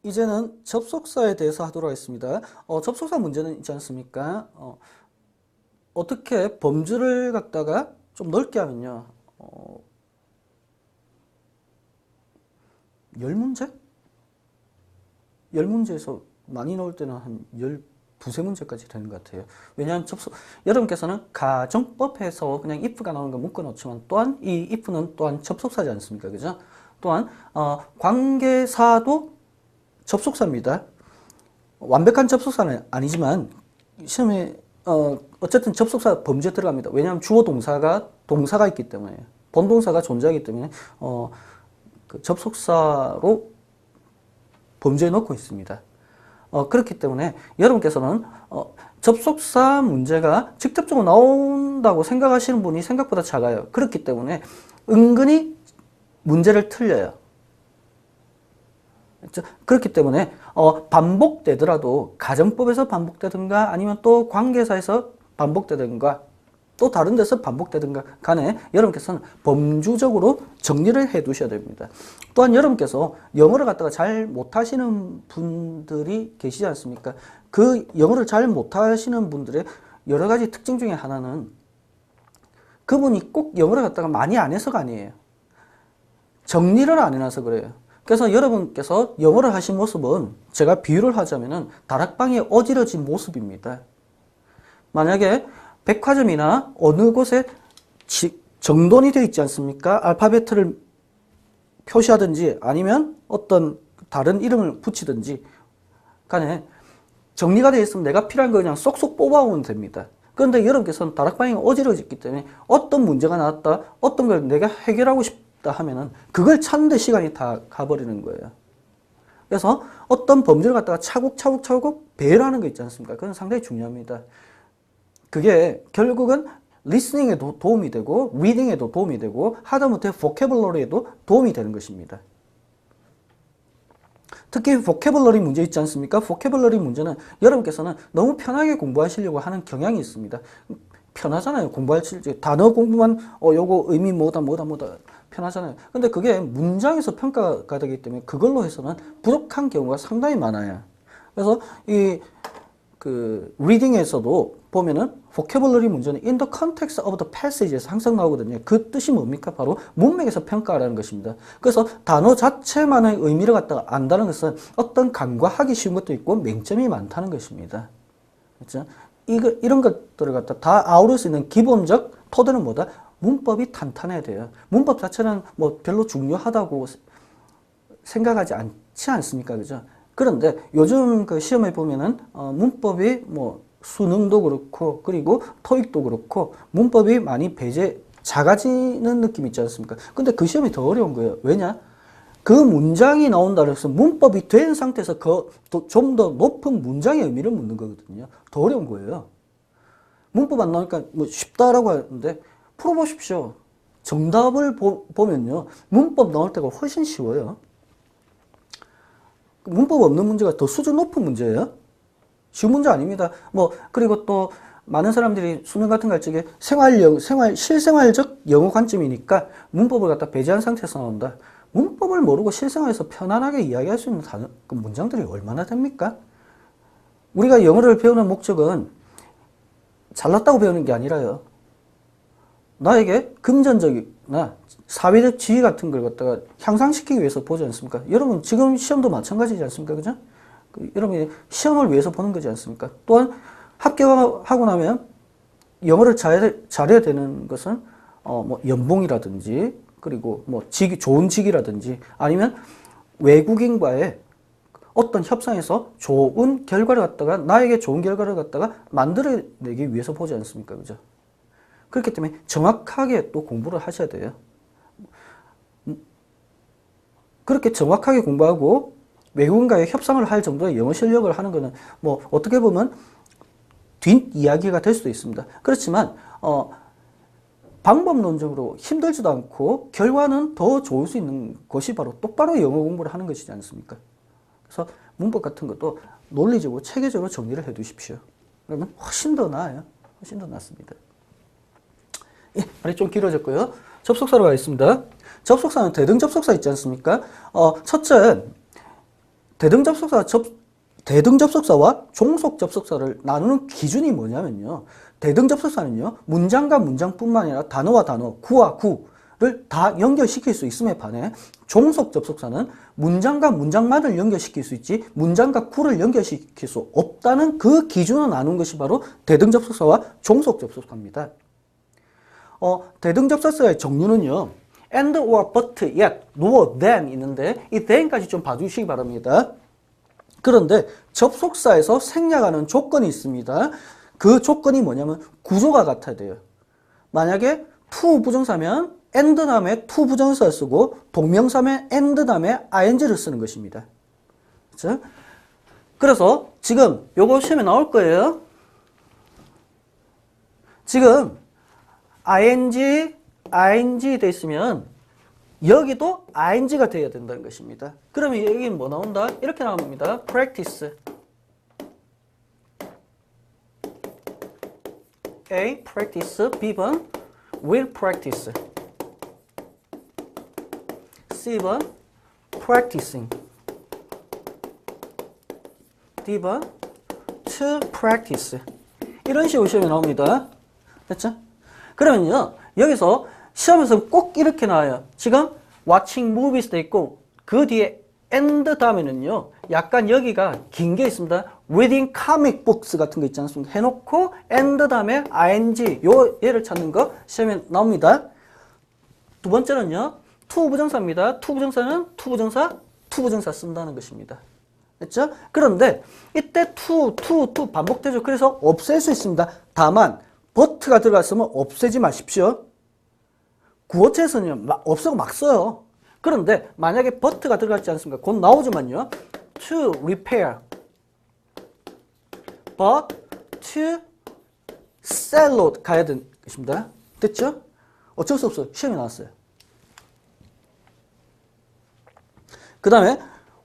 이제는 접속사에 대해서 하도록 하겠습니다. 접속사 문제는 있지 않습니까? 어떻게 범주를 갖다가 좀 넓게 하면요. 10문제? 10문제에서 많이 나올 때는 한 12세 문제까지 되는 것 같아요. 왜냐하면 여러분께서는 가정법에서 그냥 if가 나오는 거 묶어 놓지만 또한 이 if는 또한 접속사지 않습니까? 그죠? 또한, 관계사도 접속사입니다. 완벽한 접속사는 아니지만 시험에 어쨌든 접속사 범주에 들어갑니다. 왜냐하면 주어 동사가 있기 때문에 본동사가 존재하기 때문에 그 접속사로 범주에 넣고 있습니다. 그렇기 때문에 여러분께서는 접속사 문제가 직접적으로 나온다고 생각하시는 분이 생각보다 작아요. 그렇기 때문에 은근히 문제를 틀려요. 그렇기 때문에 반복되더라도 가정법에서 반복되든가 아니면 또 관계사에서 반복되든가 또 다른 데서 반복되든가 간에 여러분께서는 범주적으로 정리를 해 두셔야 됩니다. 또한 여러분께서 영어를 갖다가 잘 못하시는 분들이 계시지 않습니까? 그 영어를 잘 못하시는 분들의 여러 가지 특징 중에 하나는 그분이 꼭 영어를 갖다가 많이 안 해서가 아니에요. 정리를 안 해놔서 그래요. 그래서 여러분께서 영어를 하신 모습은 제가 비유를 하자면은 다락방에 어지러진 모습입니다. 만약에 백화점이나 어느 곳에 정돈이 되어 있지 않습니까? 알파벳을 표시하든지 아니면 어떤 다른 이름을 붙이든지 간에 정리가 되어 있으면 내가 필요한 거 그냥 쏙쏙 뽑아오면 됩니다. 그런데 여러분께서는 다락방이 어지러졌기 때문에 어떤 문제가 나왔다, 어떤 걸 내가 해결하고 싶다 하면은 그걸 찾는데 시간이 다 가버리는 거예요. 그래서 어떤 범주를 갖다가 차곡차곡 배열하는 거 있지 않습니까? 그건 상당히 중요합니다. 그게 결국은 리스닝에도 도움이 되고 리딩에도 도움이 되고 하다못해 보캐블러리에도 도움이 되는 것입니다. 특히 보캐블러리 문제 있지 않습니까? 보캐블러리 문제는 여러분께서는 너무 편하게 공부하시려고 하는 경향이 있습니다. 편하잖아요. 공부하실 때 단어 공부만 요거 의미 뭐다 편하잖아요. 근데 그게 문장에서 평가가 되기 때문에 그걸로 해서는 부족한 경우가 상당히 많아요. 그래서 리딩에서도 보면은 vocabulary 문제는 in the context of the passage에서 항상 나오거든요. 그 뜻이 뭡니까? 바로 문맥에서 평가하라는 것입니다. 그래서 단어 자체만의 의미를 갖다가 안다는 것은 어떤 간과하기 쉬운 것도 있고 맹점이 많다는 것입니다. 그렇죠? 이런 것들을 갖다 다 아우를 수 있는 기본적 토대는 뭐다? 문법이 탄탄해야 돼요. 문법 자체는 뭐 별로 중요하다고 생각하지 않지 않습니까? 그죠? 그런데 요즘 그 시험에 보면은 문법이 뭐 수능도 그렇고 그리고 토익도 그렇고 문법이 많이 작아지는 느낌 있지 않습니까? 근데 그 시험이 더 어려운 거예요. 왜냐? 그 문장이 나온다 그래서 문법이 된 상태에서 좀 더 높은 문장의 의미를 묻는 거거든요. 더 어려운 거예요. 문법 안 나오니까 뭐 쉽다라고 하는데 풀어보십시오. 정답을 보면요. 문법 나올 때가 훨씬 쉬워요. 문법 없는 문제가 더 수준 높은 문제예요. 쉬운 문제 아닙니다. 그리고 또 많은 사람들이 수능 같은 거 할 적에 실생활적 영어 관점이니까 문법을 갖다 배제한 상태에서 나온다. 문법을 모르고 실생활에서 편안하게 이야기할 수 있는 그 문장들이 얼마나 됩니까? 우리가 영어를 배우는 목적은 잘났다고 배우는 게 아니라요. 나에게 금전적이나 사회적 지위 같은 걸 갖다가 향상시키기 위해서 보지 않습니까? 여러분 지금 시험도 마찬가지지 않습니까? 그죠? 여러분이 시험을 위해서 보는 거지 않습니까? 또한 합격하고 나면 영어를 잘해야 되는 것은 연봉이라든지 그리고 좋은 직이라든지 아니면 외국인과의 어떤 협상에서 좋은 결과를 갖다가 나에게 좋은 결과를 갖다가 만들어내기 위해서 보지 않습니까? 그죠? 그렇기 때문에 정확하게 또 공부를 하셔야 돼요. 그렇게 정확하게 공부하고 외국인과의 협상을 할 정도의 영어 실력을 하는 것은 어떻게 보면 뒷이야기가 될 수도 있습니다. 그렇지만 방법론적으로 힘들지도 않고 결과는 더 좋을 수 있는 것이 바로 똑바로 영어 공부를 하는 것이지 않습니까? 그래서 문법 같은 것도 논리적으로 체계적으로 정리를 해 두십시오. 그러면 훨씬 더 나아요. 훨씬 더 낫습니다. 예, 말이 좀 길어졌고요. 접속사로 가겠습니다. 접속사는 대등접속사 있지 않습니까? 첫째, 대등접속사와 종속접속사를 나누는 기준이 뭐냐면요. 대등접속사는요. 문장과 문장뿐만 아니라 단어와 단어, 구와 구를 다 연결시킬 수 있음에 반해 종속접속사는 문장과 문장만을 연결시킬 수 있지 문장과 구를 연결시킬 수 없다는 그 기준을 나눈 것이 바로 대등접속사와 종속접속사입니다. 대등접속사의 종류는요. and or but, yet, nor, then 있는데 이 then까지 좀 봐주시기 바랍니다. 그런데 접속사에서 생략하는 조건이 있습니다. 그 조건이 뭐냐면 구조가 같아야 돼요. 만약에 to 부정사면 and 다음에 to 부정사를 쓰고 동명사면 and 다음에 ing를 쓰는 것입니다. 그렇죠? 그래서 지금 요거 시험에 나올 거예요. 지금 ing 돼 있으면 여기도 ing가 돼야 된다는 것입니다. 그러면 여기는 뭐 나온다? 이렇게 나옵니다. practice. A. practice. B번 will practice. C번 practicing. D번 to practice. 이런 식으로 시험에 나옵니다. 됐죠? 그러면요. 여기서 시험에서 꼭 이렇게 나와요. 지금 watching movies도 있고 그 뒤에 and 다음에는요. 약간 여기가 긴 게 있습니다. reading comic books 같은 거 있지 않습니까? 해놓고 and 다음에 ing 요 얘를 찾는 거 시험에 나옵니다. 두 번째는요. to 부정사입니다. to 부정사는 to 부정사 쓴다는 것입니다. 됐죠? 그런데 이때 to 반복되죠. 그래서 없앨 수 있습니다. 다만 but가 들어갔으면 없애지 마십시오. 구어체에서는 없애고 막 써요. 그런데 만약에 but가 들어갔지 않습니까? 곧 나오지만요. to repair, but to sell 가야 되는 것입니다. 됐죠? 어쩔 수 없어요. 시험에 나왔어요. 그 다음에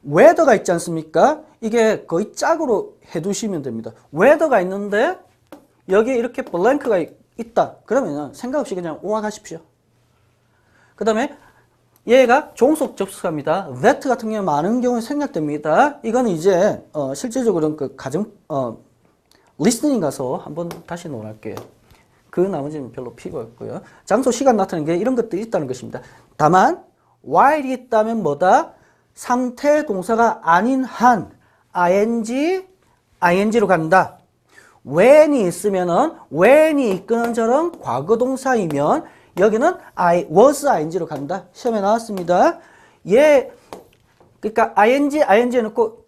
whether가 있지 않습니까? 이게 거의 짝으로 해두시면 됩니다. whether가 있는데 여기에 이렇게 블랭크가 있다. 그러면 생각 없이 그냥 오하하십시오. 그 다음에 얘가 종속 접속사입니다. that 같은 경우는 많은 경우에 생략됩니다. 이거는 이제 실제적으로는 그 가정 리스닝 가서 한번 다시 논할게요. 그 나머지는 별로 필요 없고요. 장소, 시간 나타내는 게 이런 것들이 있다는 것입니다. 다만 while이 있다면 뭐다? 상태 동사가 아닌 한 ing로 간다. when이 있으면은 when이 이끄는 절은 과거 동사이면 여기는 I was ing로 간다. 시험에 나왔습니다. 그러니까 ing 해놓고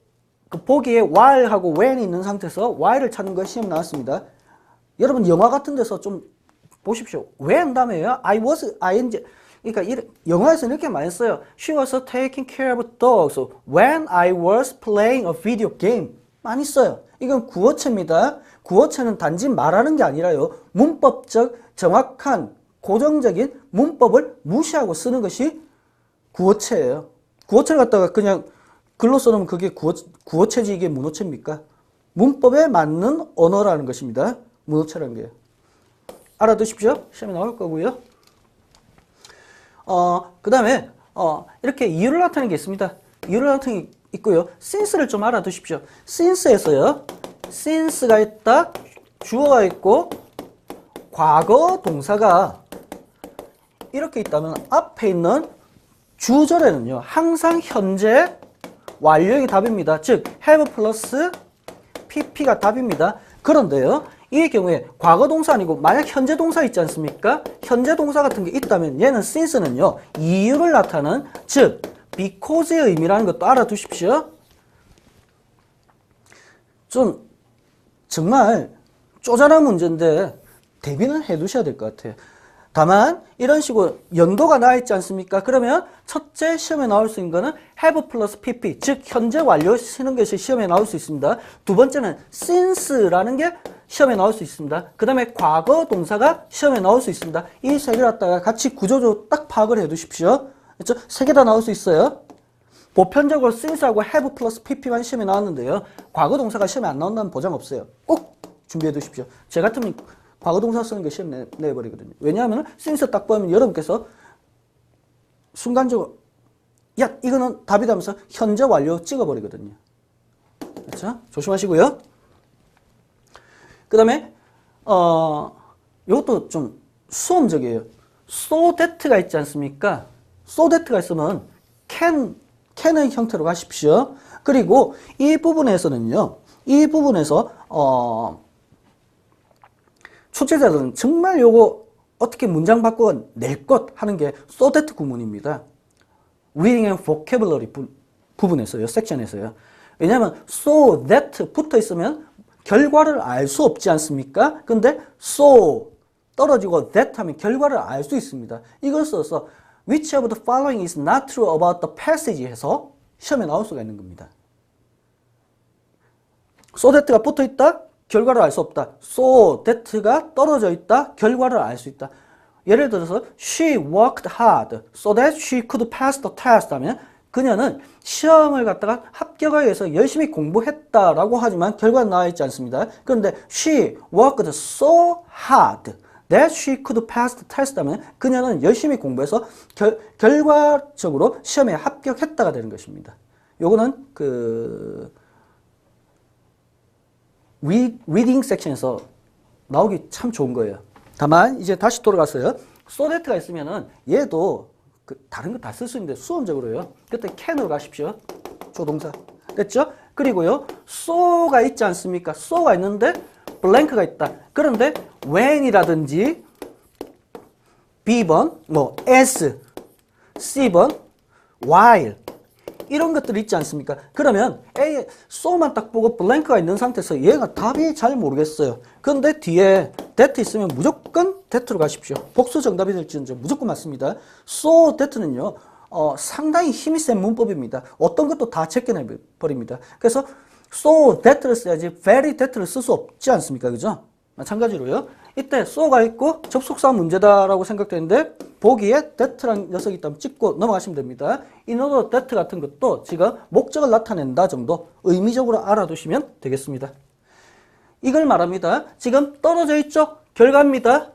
그 보기에 while하고 when이 있는 상태에서 while을 찾는 거 시험 나왔습니다. 여러분 영화 같은 데서 좀 보십시오. when 다음에요. I was ing. 그러니까 영화에서는 이렇게 많이 써요. She was taking care of dogs when I was playing a video game. 많이 써요. 이건 구어체입니다. 구어체는 단지 말하는 게 아니라요. 문법적 정확한 고정적인 문법을 무시하고 쓰는 것이 구어체예요. 구어체를 갖다가 그냥 글로 써놓으면 그게 구어체지 이게 문어체입니까? 문법에 맞는 언어라는 것입니다. 문어체라는 게. 알아두십시오. 시험에 나올 거고요. 그 다음에 이렇게 이유를 나타내는 게 있습니다. 이유를 나타내는 게 있고요. since를 좀 알아두십시오. since에서요. since가 있다. 주어가 있고 과거 동사가 이렇게 있다면 앞에 있는 주절에는요. 항상 현재 완료형이 답입니다. 즉 have 플러스 pp가 답입니다. 그런데요. 이 경우에 과거 동사 아니고 만약 현재 동사 있지 않습니까? 현재 동사 같은 게 있다면 얘는 since는요. 이유를 나타내는 즉 because의 의미라는 것도 알아두십시오. 좀 정말 쪼잔한 문제인데 대비는 해두셔야 될 것 같아요. 다만 이런 식으로 연도가 나와 있지 않습니까? 그러면 첫째 시험에 나올 수 있는 거는 have 플러스 pp 즉 현재 완료 쓰는 것이 시험에 나올 수 있습니다. 두 번째는 since라는 게 시험에 나올 수 있습니다. 그 다음에 과거 동사가 시험에 나올 수 있습니다. 이 세 개 갖다가 같이 구조적으로 딱 파악을 해 두십시오. 그렇죠? 세 개 다 나올 수 있어요. 보편적으로 since하고 have 플러스 pp만 시험에 나왔는데요. 과거 동사가 시험에 안 나온다는 보장 없어요. 꼭 준비해 두십시오. 제 같으면 과거 동사 쓰는 게 시험 내버리거든요. 왜냐하면 since 딱 보면 여러분께서 순간적으로 야 이거는 답이다 하면서 현재 완료 찍어버리거든요. 그렇죠? 조심하시고요. 그 다음에 이것도 좀 수험적이에요. so that가 있지 않습니까? so that가 있으면 can의 형태로 가십시오. 그리고 이 부분에서는요. 이 부분에서 출제자들은 정말 요거 어떻게 문장 바꿔 낼 것 하는 게 so that 구문입니다. reading and vocabulary 부분에서요. 섹션에서요. 왜냐하면 so that 붙어 있으면 결과를 알 수 없지 않습니까? 근데 so 떨어지고 that 하면 결과를 알 수 있습니다. 이걸 써서 which of the following is not true about the passage 해서 시험에 나올 수가 있는 겁니다. so that가 붙어 있다? 결과를 알 수 없다. so that가 떨어져 있다? 결과를 알 수 있다. 예를 들어서 she worked hard so that she could pass the test 하면 그녀는 시험을 갖다가 합격하기 위해서 열심히 공부했다라고 하지만 결과는 나와 있지 않습니다. 그런데 she worked so hard that she could pass the test 하면 그녀는 열심히 공부해서 결과적으로 시험에 합격했다가 되는 것입니다. 요거는 리딩 섹션에서 나오기 참 좋은 거예요. 다만 이제 다시 돌아갔어요. so that가 있으면은 얘도 다른 거 다 쓸 수 있는데 수험적으로요. 그때 can으로 가십시오. 조동사. 됐죠? 그리고요. so가 있지 않습니까? so가 있는데 blank가 있다. 그런데 when이라든지 B번, as, C번, while 이런 것들이 있지 않습니까? 그러면 A, so만 딱 보고 blank가 있는 상태에서 얘가 답이 잘 모르겠어요. 그런데 뒤에 that 있으면 무조건 that로 가십시오. 복수 정답이 될지는 무조건 맞습니다. so that는요, 상당히 힘이 센 문법입니다. 어떤 것도 다 제껴내버립니다. 그래서 so that를 써야지 very that를 쓸 수 없지 않습니까? 그죠? 마찬가지로요. 이때 so가 있고 접속사 문제다라고 생각되는데 보기에 that라는 녀석이 있다면 찍고 넘어가시면 됩니다. in order that 같은 것도 지금 목적을 나타낸다 정도 의미적으로 알아두시면 되겠습니다. 이걸 말합니다. 지금 떨어져 있죠? 결과입니다.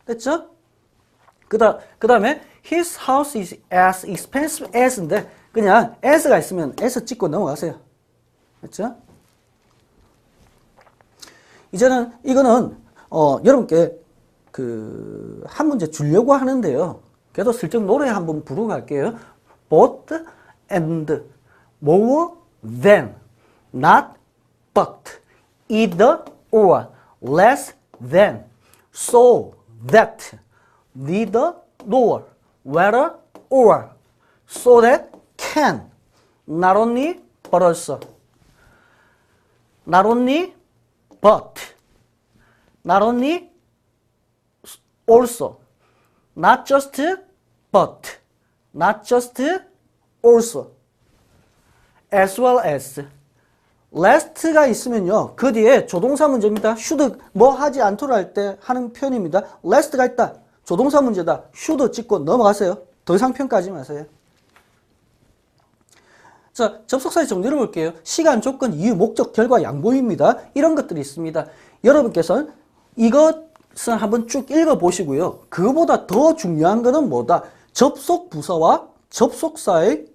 됐죠? 그 다음에 his house is as expensive as인데 그냥 as가 있으면 as 찍고 넘어가세요. 됐죠? 이제는 이거는 여러분께 한 문제 주려고 하는데요. 그래도 슬쩍 노래 한번 부르고 갈게요. both and more than not but either or less than so that neither nor whether or so that can not only but also not only but not only also not just but not just also as well as last가 있으면요 그 뒤에 조동사 문제입니다. should 뭐 하지 않도록 할 때 하는 표현입니다. last가 있다 조동사 문제다 should 찍고 넘어가세요. 더 이상 평가하지 마세요. 자, 접속사의 정리를 볼게요. 시간, 조건, 이유, 목적, 결과, 양보입니다. 이런 것들이 있습니다. 여러분께서는 이것은 한번 쭉 읽어보시고요. 그보다 더 중요한 것은 뭐다? 접속 부사와 접속사의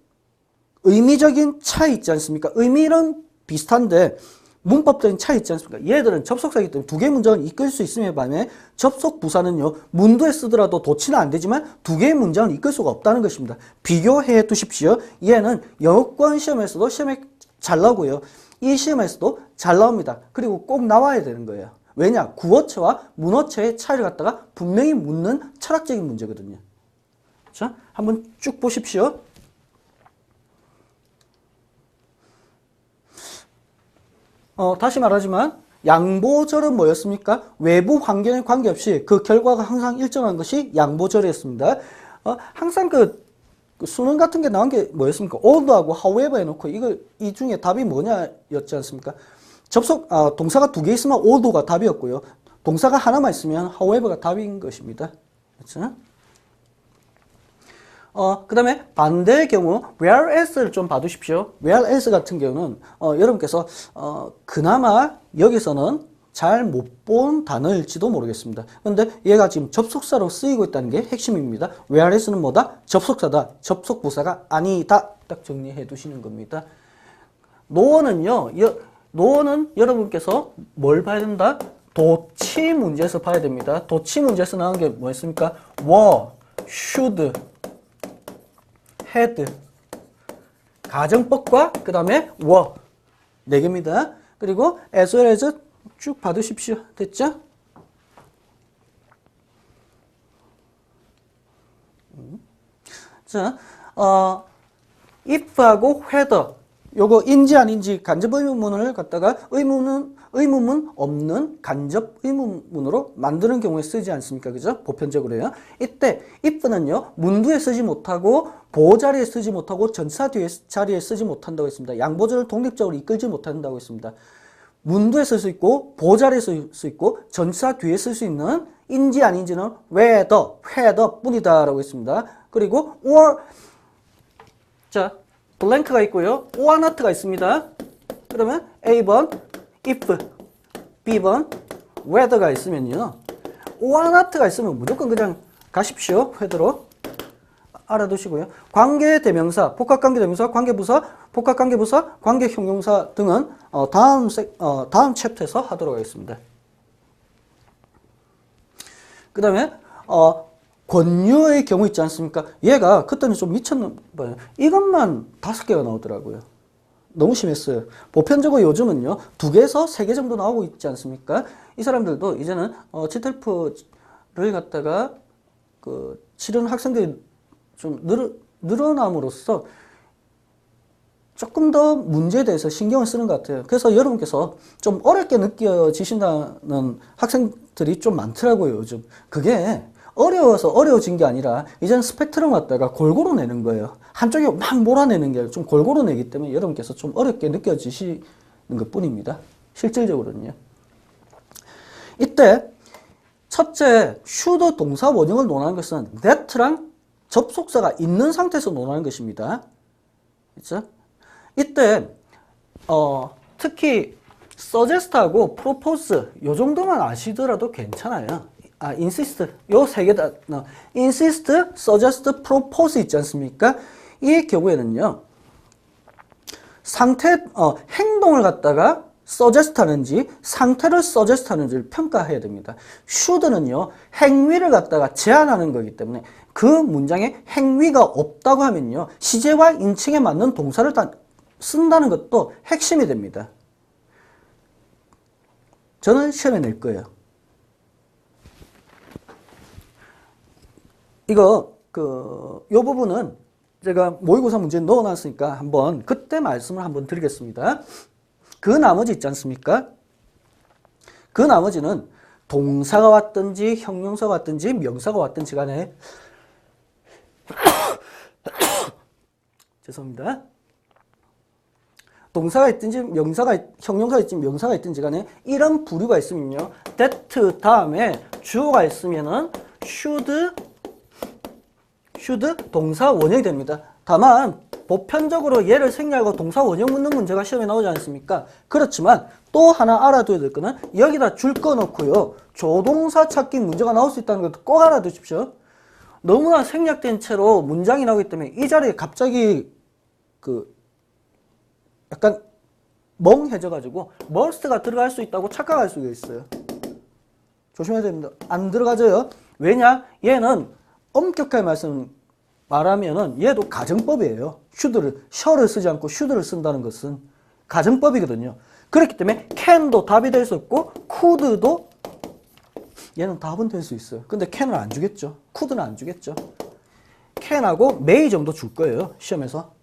의미적인 차이 있지 않습니까? 의미는 비슷한데 문법적인 차이 있지 않습니까? 얘들은 접속사이기 때문에 두 개의 문장을 이끌 수 있음에 반해 접속 부사는요 문도에 쓰더라도 도치는 안 되지만 두 개의 문장을 이끌 수가 없다는 것입니다. 비교해 두십시오. 얘는 영어권 시험에서도 시험에 잘 나오고요. 이 시험에서도 잘 나옵니다. 그리고 꼭 나와야 되는 거예요. 왜냐? 구어체와 문어체의 차이를 갖다가 분명히 묻는 철학적인 문제거든요. 자, 한번 쭉 보십시오. 다시 말하지만 양보절은 뭐였습니까? 외부 환경에 관계없이 그 결과가 항상 일정한 것이 양보절이었습니다. 항상 그 수능 같은 게 나온 게 뭐였습니까? althougha고 however 해놓고 이 중에 답이 뭐냐였지 않습니까? 동사가 두 개 있으면 althought가 답이었고요. 동사가 하나만 있으면 however가 답인 것입니다. 그렇죠? 그 다음에 반대의 경우 whereas를 좀 봐두십시오. whereas 같은 경우는 여러분께서 그나마 여기서는 잘 못 본 단어일지도 모르겠습니다. 그런데 얘가 지금 접속사로 쓰이고 있다는 게 핵심입니다. whereas는 뭐다? 접속사다. 접속부사가 아니다. 딱 정리해 두시는 겁니다. 노어는요, 노어는 여러분께서 뭘 봐야 된다? 도치 문제에서 봐야 됩니다. 도치 문제에서 나온 게 뭐였습니까? were, should, had. 가정법과 그 다음에 were. 4개입니다. 그리고 as well as 쭉 받으십시오. 됐죠? 자, if하고 whether. 요거 인지 아닌지 간접 의문문을 갖다가 의문문 없는 간접 의문문으로 만드는 경우에 쓰지 않습니까? 그죠? 보편적으로요. 이때 if는요, 문두에 쓰지 못하고 보자리에 쓰지 못하고 전치사 뒤에 자리에 쓰지 못한다고 했습니다. 양보절을 독립적으로 이끌지 못한다고 했습니다. 문두에 쓸 수 있고 보자리에 쓸 수 있고 전치사 뒤에 쓸 수 있는 인지 아닌지는 whether 뿐이다 라고 했습니다. 그리고 or, 자, 블랭크가 있고요. or not가 있습니다. 그러면 A번 if, B번 whether가 있으면요. or not가 있으면 무조건 그냥 가십시오. whether로. 알아두시고요. 관계대명사, 복합관계대명사, 관계부사, 복합관계부사, 관계형용사 등은 다음 챕터에서 하도록 하겠습니다. 그 다음에 권유의 경우 있지 않습니까? 얘가 그때는 좀 미쳤나 봐요. 이것만 5개가 나오더라고요. 너무 심했어요. 보편적으로 요즘은요, 2개에서 3개 정도 나오고 있지 않습니까? 이 사람들도 이제는 GTF를 갖다가 치르는 학생들이 좀 늘어남으로써 조금 더 문제에 대해서 신경을 쓰는 것 같아요. 그래서 여러분께서 좀 어렵게 느껴지신다는 학생들이 좀 많더라고요, 요즘. 그게 어려워서 어려워진 게 아니라 이제는 스펙트럼 갖다가 골고루 내는 거예요. 한쪽에 막 몰아내는 게 아니라 좀 골고루 내기 때문에 여러분께서 좀 어렵게 느껴지시는 것 뿐입니다. 실질적으로는요. 이때 첫째, should 동사 원형을 논하는 것은 that랑 접속사가 있는 상태에서 논하는 것입니다. 그렇죠? 이때 특히 suggest하고 propose 요 정도만 아시더라도 괜찮아요. insist 요 3개 다 insist, suggest, propose 있지 않습니까? 이 경우에는요. 행동을 갖다가 suggest 하는지 상태를 suggest 하는지를 평가해야 됩니다. should는요. 행위를 갖다가 제한하는 거기 때문에 그 문장에 행위가 없다고 하면요. 시제와 인칭에 맞는 동사를 쓴다는 것도 핵심이 됩니다. 저는 시험에 낼 거예요. 요 부분은 제가 모의고사 문제에 넣어놨으니까 그때 말씀을 한번 드리겠습니다. 그 나머지 있지 않습니까? 그 나머지는 동사가 왔든지 형용사가 왔든지 명사가 왔든지 간에 죄송합니다. 동사가 있든지 형용사가 있든지 명사가 있든지 간에 이런 부류가 있으면요. that 다음에 주어가 있으면은 should 동사 원형이 됩니다. 다만 보편적으로 얘를 생략하고 동사 원형 묻는 문제가 시험에 나오지 않습니까? 그렇지만 또 하나 알아둬야 될 거는 여기다 줄 거 넣고요. 조동사 찾기 문제가 나올 수 있다는 것도 꼭 알아두십시오. 너무나 생략된 채로 문장이 나오기 때문에 이 자리에 갑자기 약간 멍해져가지고 must가 들어갈 수 있다고 착각할 수가 있어요. 조심해야 됩니다. 안 들어가져요. 왜냐? 얘는 엄격하게 말하면은 얘도 가정법이에요. shall을 쓰지 않고 should를 쓴다는 것은 가정법이거든요. 그렇기 때문에 can도 답이 될 수 없고 could도 얘는 답은 될 수 있어요. 근데 can을 안 주겠죠. could는 안 주겠죠. can하고 may 정도 줄 거예요. 시험에서.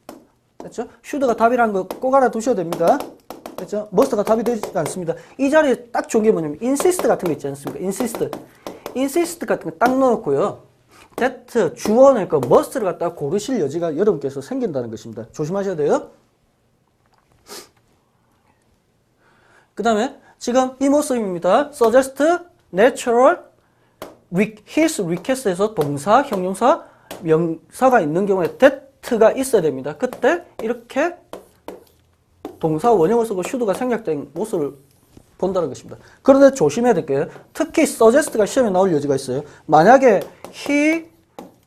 됐죠? should가 답이라는 거 꼭 알아두셔야 됩니다. 됐죠? must가 답이 되지 않습니다. 이 자리에 딱 좋은 게 뭐냐면 insist 같은 거 있지 않습니까? insist 같은 거 딱 넣어놓고요. that 주어낼 거 must를 갖다가 고르실 여지가 여러분께서 생긴다는 것입니다. 조심하셔야 돼요. 그 다음에 지금 이 모습입니다. suggest, natural, his request에서 동사, 형용사, 명사가 있는 경우에 that가 있어야 됩니다. 그때 이렇게 동사 원형을 쓰고 should가 생략된 모습을 본다는 것입니다. 그런데 조심해야 될 게요. 특히 suggest가 시험에 나올 여지가 있어요. 만약에 he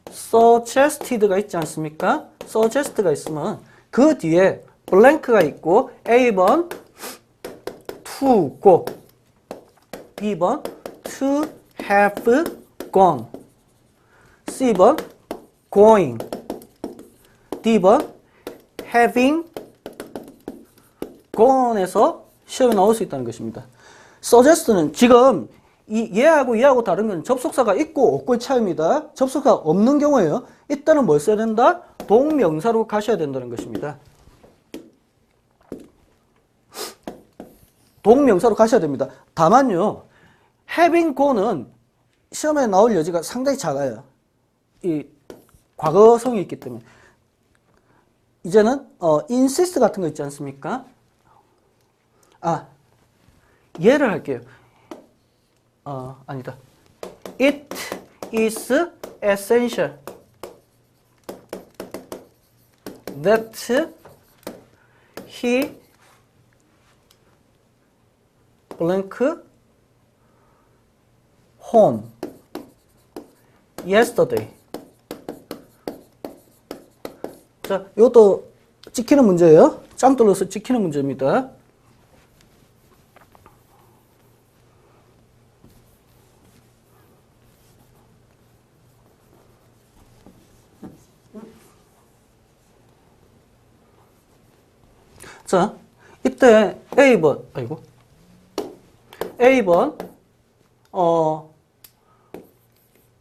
suggested가 있지 않습니까? suggest가 있으면 그 뒤에 블랭크가 있고 A번 to go, B번 to have gone, C번 going, D번 having gone에서 시험에 나올 수 있다는 것입니다. suggest는 지금 얘하고 다른 건 접속사가 있고 없고의 차이입니다. 접속사가 없는 경우에요. 이때는 뭘 써야 된다? 동명사로 가셔야 된다는 것입니다. 동명사로 가셔야 됩니다. 다만요, having go는 시험에 나올 여지가 상당히 작아요. 이 과거성이 있기 때문에. 이제는 insist 같은 거 있지 않습니까? 예를 할게요. 아니다. It is essential that he blank home yesterday. 자, 이것도 찍히는 문제예요. 짱 둘러서 찍히는 문제입니다. 자, 이때 A번, A번,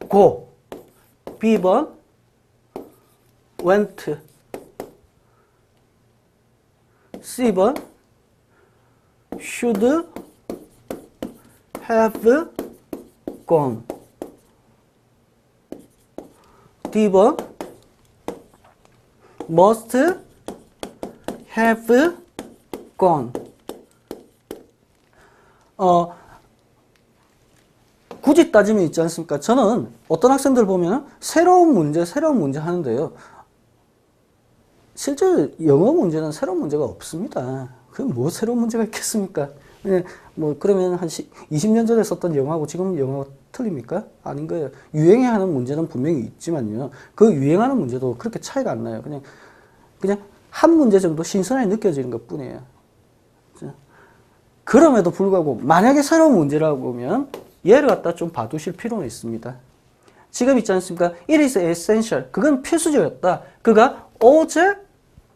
go, B번, went, C번, should have gone, D번, must have gone. 굳이 따지면 있지 않습니까? 저는 어떤 학생들 보면 새로운 문제 하는데요. 실제 영어 문제는 새로운 문제가 없습니다. 그 뭐 새로운 문제가 있겠습니까? 뭐 그러면 한 20년 전에 썼던 영어하고 지금 영어가 틀립니까? 아닌 거예요. 유행하는 문제는 분명히 있지만요. 그 유행하는 문제도 그렇게 차이가 안 나요. 그냥 한 문제 정도 신선하게 느껴지는 것 뿐이에요. 그럼에도 불구하고 만약에 새로운 문제라고 보면 얘를 갖다 좀 봐두실 필요는 있습니다. 지금 있지 않습니까? It is essential. 그건 필수적이었다. 그가 어제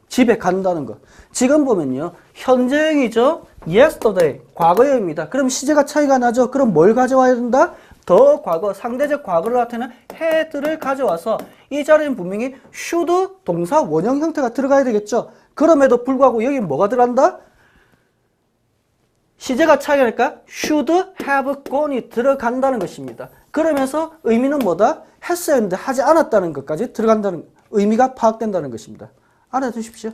집에 간다는 거. 지금 보면요. 현재형이죠. yesterday. 과거형입니다. 그럼 시제가 차이가 나죠. 그럼 뭘 가져와야 된다? 더 과거, 상대적 과거를 나타내는 had를 가져와서 이 자리는 분명히 should 동사 원형 형태가 들어가야 되겠죠. 그럼에도 불구하고 여기 뭐가 들어간다? 시제가 차이가 나니까 should have gone이 들어간다는 것입니다. 그러면서 의미는 뭐다? 했어야 했는데 하지 않았다는 것까지 들어간다는 의미가 파악된다는 것입니다. 알아두십시오.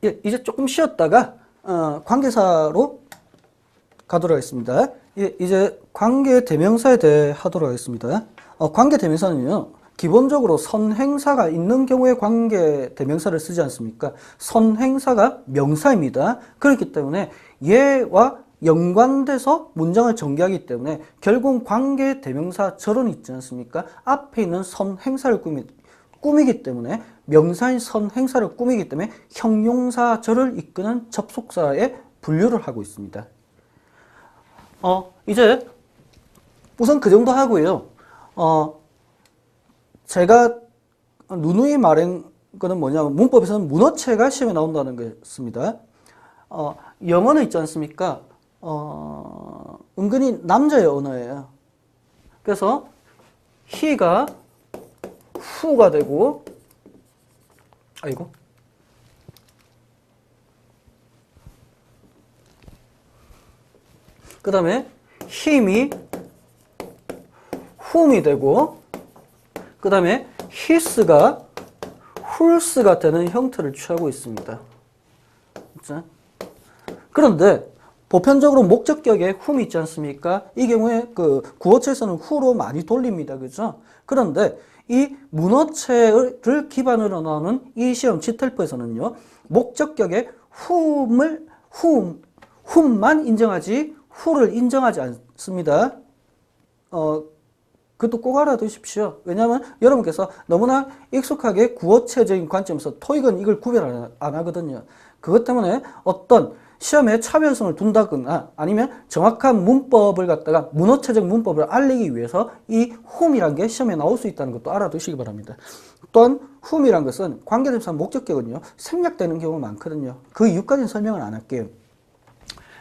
예, 이제 조금 쉬었다가 관계사로 가도록 하겠습니다. 예, 이제 관계 대명사에 대해 하도록 하겠습니다. 관계 대명사는요. 기본적으로 선행사가 있는 경우에 관계 대명사를 쓰지 않습니까? 선행사가 명사입니다. 그렇기 때문에 얘와 연관돼서 문장을 전개하기 때문에 결국 관계 대명사 절은 있지 않습니까? 앞에 있는 선행사를 꾸미기 때문에 명사인 선행사를 꾸미기 때문에 형용사 절을 이끄는 접속사에 분류를 하고 있습니다. 이제 우선 그 정도 하고요. 제가 누누이 말한 거는 뭐냐면 문법에서는 문어체가 시험에 나온다는 것입니다. 영어는 있지 않습니까? 은근히 남자의 언어예요. 그래서 he가 who가 되고, 그 다음에 him이 whom이 되고, 그 다음에 his가 who's가 되는 형태를 취하고 있습니다. 그렇죠? 그런데 보편적으로 목적격에 whom 있지 않습니까? 이 경우에 그 구어체에서는 who로 많이 돌립니다. 그죠? 그런데 이 문어체를 기반으로 나오는 이 시험 지텔프에서는요, 목적격에 whom만 인정하지 who를 인정하지 않습니다. 그것도 꼭 알아두십시오. 왜냐하면 여러분께서 너무나 익숙하게 구어체적인 관점에서 토익은 이걸 구별 안 하거든요. 그것 때문에 어떤 시험에 차별성을 둔다거나 아니면 정확한 문법을 갖다가 문어체적 문법을 알리기 위해서 이 whom이란 게 시험에 나올 수 있다는 것도 알아두시기 바랍니다. 또한 whom이란 것은 관계대명사 목적격은요 생략되는 경우가 많거든요. 그 이유까지는 설명을 안 할게요.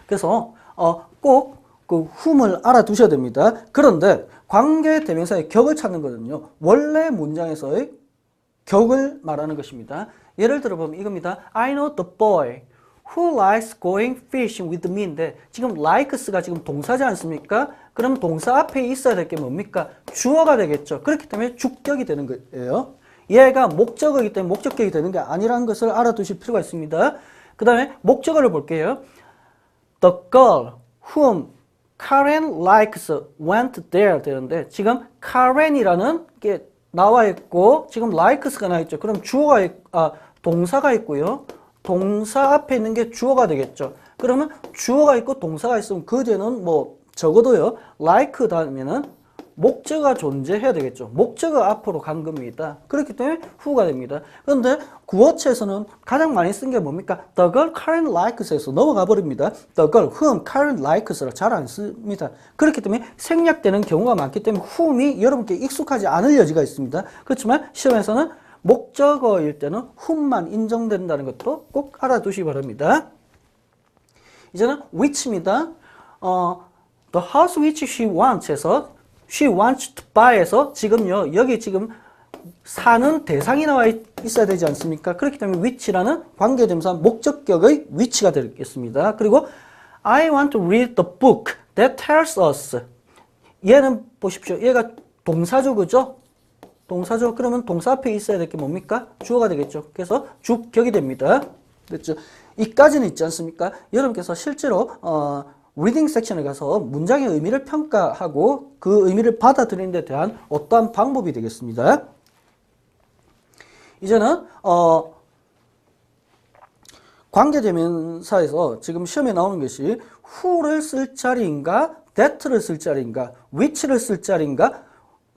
그래서 꼭 그 whom을 알아두셔야 됩니다. 그런데 관계대명사의 격을 찾는 거는요 원래 문장에서의 격을 말하는 것입니다. 예를 들어보면 이겁니다. I know the boy who likes going fishing with me인데 지금 likes가 지금 동사지 않습니까? 그럼 동사 앞에 있어야 될 게 뭡니까? 주어가 되겠죠. 그렇기 때문에 주격이 되는 거예요. 얘가 목적어이기 때문에 목적격이 되는 게 아니라는 것을 알아두실 필요가 있습니다. 그 다음에 목적어를 볼게요. The girl whom Karen likes went there 되는데 지금 Karen이라는 게 나와 있고 지금 likes가 나와 있죠. 그럼 동사가 있고요. 동사 앞에 있는 게 주어가 되겠죠. 그러면 주어가 있고 동사가 있으면 그 뒤에는 뭐 적어도요. like 다음에는 목적어가 존재해야 되겠죠. 목적어 앞으로 간 겁니다. 그렇기 때문에 who가 됩니다. 그런데 구어체에서는 가장 많이 쓴 게 뭡니까? The girl Karen likes에서 넘어가 버립니다. The girl whom Karen likes를 잘 안 씁니다. 그렇기 때문에 생략되는 경우가 많기 때문에 whom이 여러분께 익숙하지 않을 여지가 있습니다. 그렇지만 시험에서는 목적어일 때는 whom만 인정된다는 것도 꼭 알아두시기 바랍니다. 이제는 which입니다. The house which she wants에서 she wants to buy에서 지금요 여기 지금 사는 대상이 나와 있어야 되지 않습니까? 그렇기 때문에 which라는 관계대명사 목적격의 which가 되겠습니다. 그리고 I want to read the book that tells us 얘는 보십시오. 얘가 동사죠, 그죠? 동사죠. 그러면 동사 앞에 있어야 될 게 뭡니까? 주어가 되겠죠. 그래서 주격이 됩니다. 됐죠? 이까지는 있지 않습니까? 여러분께서 실제로 리딩 섹션에 가서 문장의 의미를 평가하고 그 의미를 받아들이는 데 대한 어떠한 방법이 되겠습니다. 이제는 관계대명사에서 지금 시험에 나오는 것이 who를 쓸 자리인가 that를 쓸 자리인가 which를 쓸 자리인가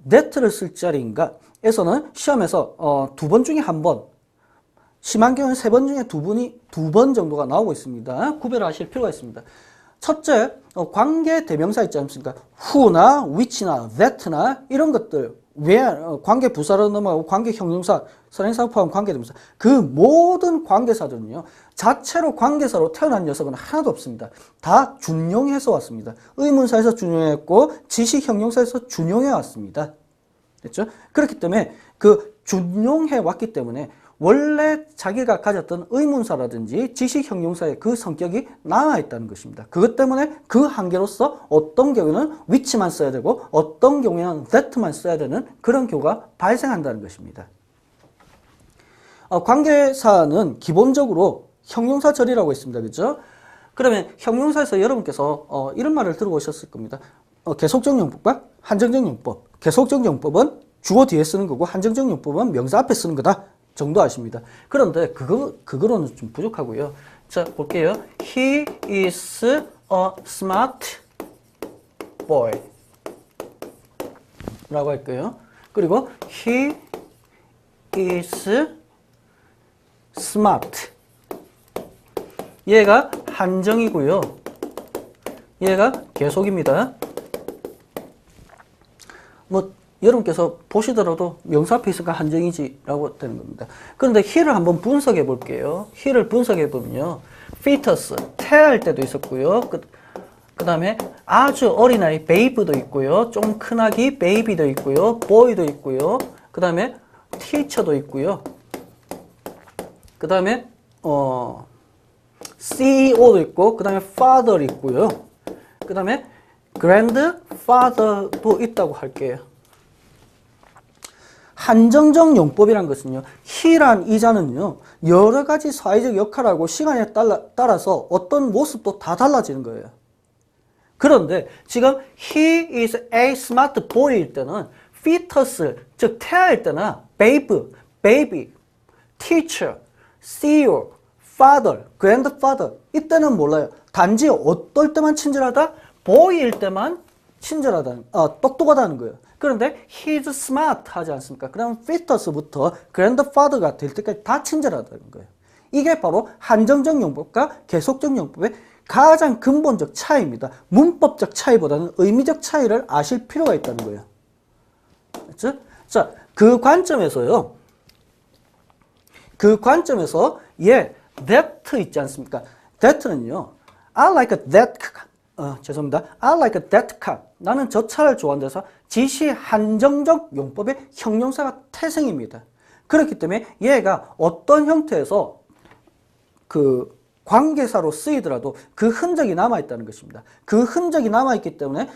that를 쓸 자리인가 에서는 시험에서 두 번 중에 한 번, 심한 경우는 세 번 중에 두 번 정도가 나오고 있습니다. 구별하실 필요가 있습니다. 첫째, 관계 대명사 있지 않습니까? who나 which나 that나 이런 것들, 관계 부사로 넘어가고 관계 형용사, 선행사 포함 관계 대명사 그 모든 관계사들은요 자체로 관계사로 태어난 녀석은 하나도 없습니다. 다 준용해서 왔습니다. 의문사에서 준용했고 지식 형용사에서 준용해 왔습니다. 됐죠? 그렇기 때문에 그 준용해 왔기 때문에 원래 자기가 가졌던 의문사라든지 지식 형용사의 그 성격이 남아있다는 것입니다. 그것 때문에 그 한계로서 어떤 경우에는 which만 써야 되고 어떤 경우에는 that만 써야 되는 그런 경우가 발생한다는 것입니다. 관계사는 기본적으로 형용사절이라고 있습니다. 그렇죠? 그러면 형용사에서 여러분께서 이런 말을 들어보셨을 겁니다. 계속적 용법과 한정적 용법. 계속적 용법은 주어 뒤에 쓰는 거고 한정적 용법은 명사 앞에 쓰는 거다 정도 아십니다. 그런데 그거로는 좀 부족하고요. 자, 볼게요. He is a smart boy 라고 할게요. 그리고 he is smart. 얘가 한정이고요. 얘가 계속입니다. 뭐 여러분께서 보시더라도 명사 앞에 있으니까 한정이지 라고 되는 겁니다. 그런데 he를 한번 분석해 볼게요. he를 분석해 보면요. fetus, 태할 때도 있었고요. 그 다음에 아주 어린아이 baby도 있고요. 좀 큰 아기 baby도 있고요. boy도 있고요. 그 다음에 teacher도 있고요. 그 다음에 CEO도 있고 그 다음에 father 있고요. 그 다음에 grandfather도 있다고 할게요. 한정적 용법이란 것은요. he란 이자는요. 여러 가지 사회적 역할하고 시간에 따라서 어떤 모습도 다 달라지는 거예요. 그런데 지금 he is a smart boy일 때는 fetus, 즉 태아일 때나 baby, teacher, CEO, father, grandfather 이때는 몰라요. 단지 어떨 때만 친절하다? boy일 때만 친절하다는, 똑똑하다는 거예요. 그런데 he's smart 하지 않습니까? 그럼 fetus부터 grandfather가 될 때까지 다 친절하다는 거예요. 이게 바로 한정적 용법과 계속적 용법의 가장 근본적 차이입니다. 문법적 차이보다는 의미적 차이를 아실 필요가 있다는 거예요. 그렇죠? 자, 그 관점에서요. 그 관점에서 that 있지 않습니까? that는요. I like that 죄송합니다. I like that car. 나는 저 차를 좋아한다서 지시 한정적 용법의 형용사가 태생입니다. 그렇기 때문에 얘가 어떤 형태에서 그 관계사로 쓰이더라도 그 흔적이 남아있다는 것입니다. 그 흔적이 남아있기 때문에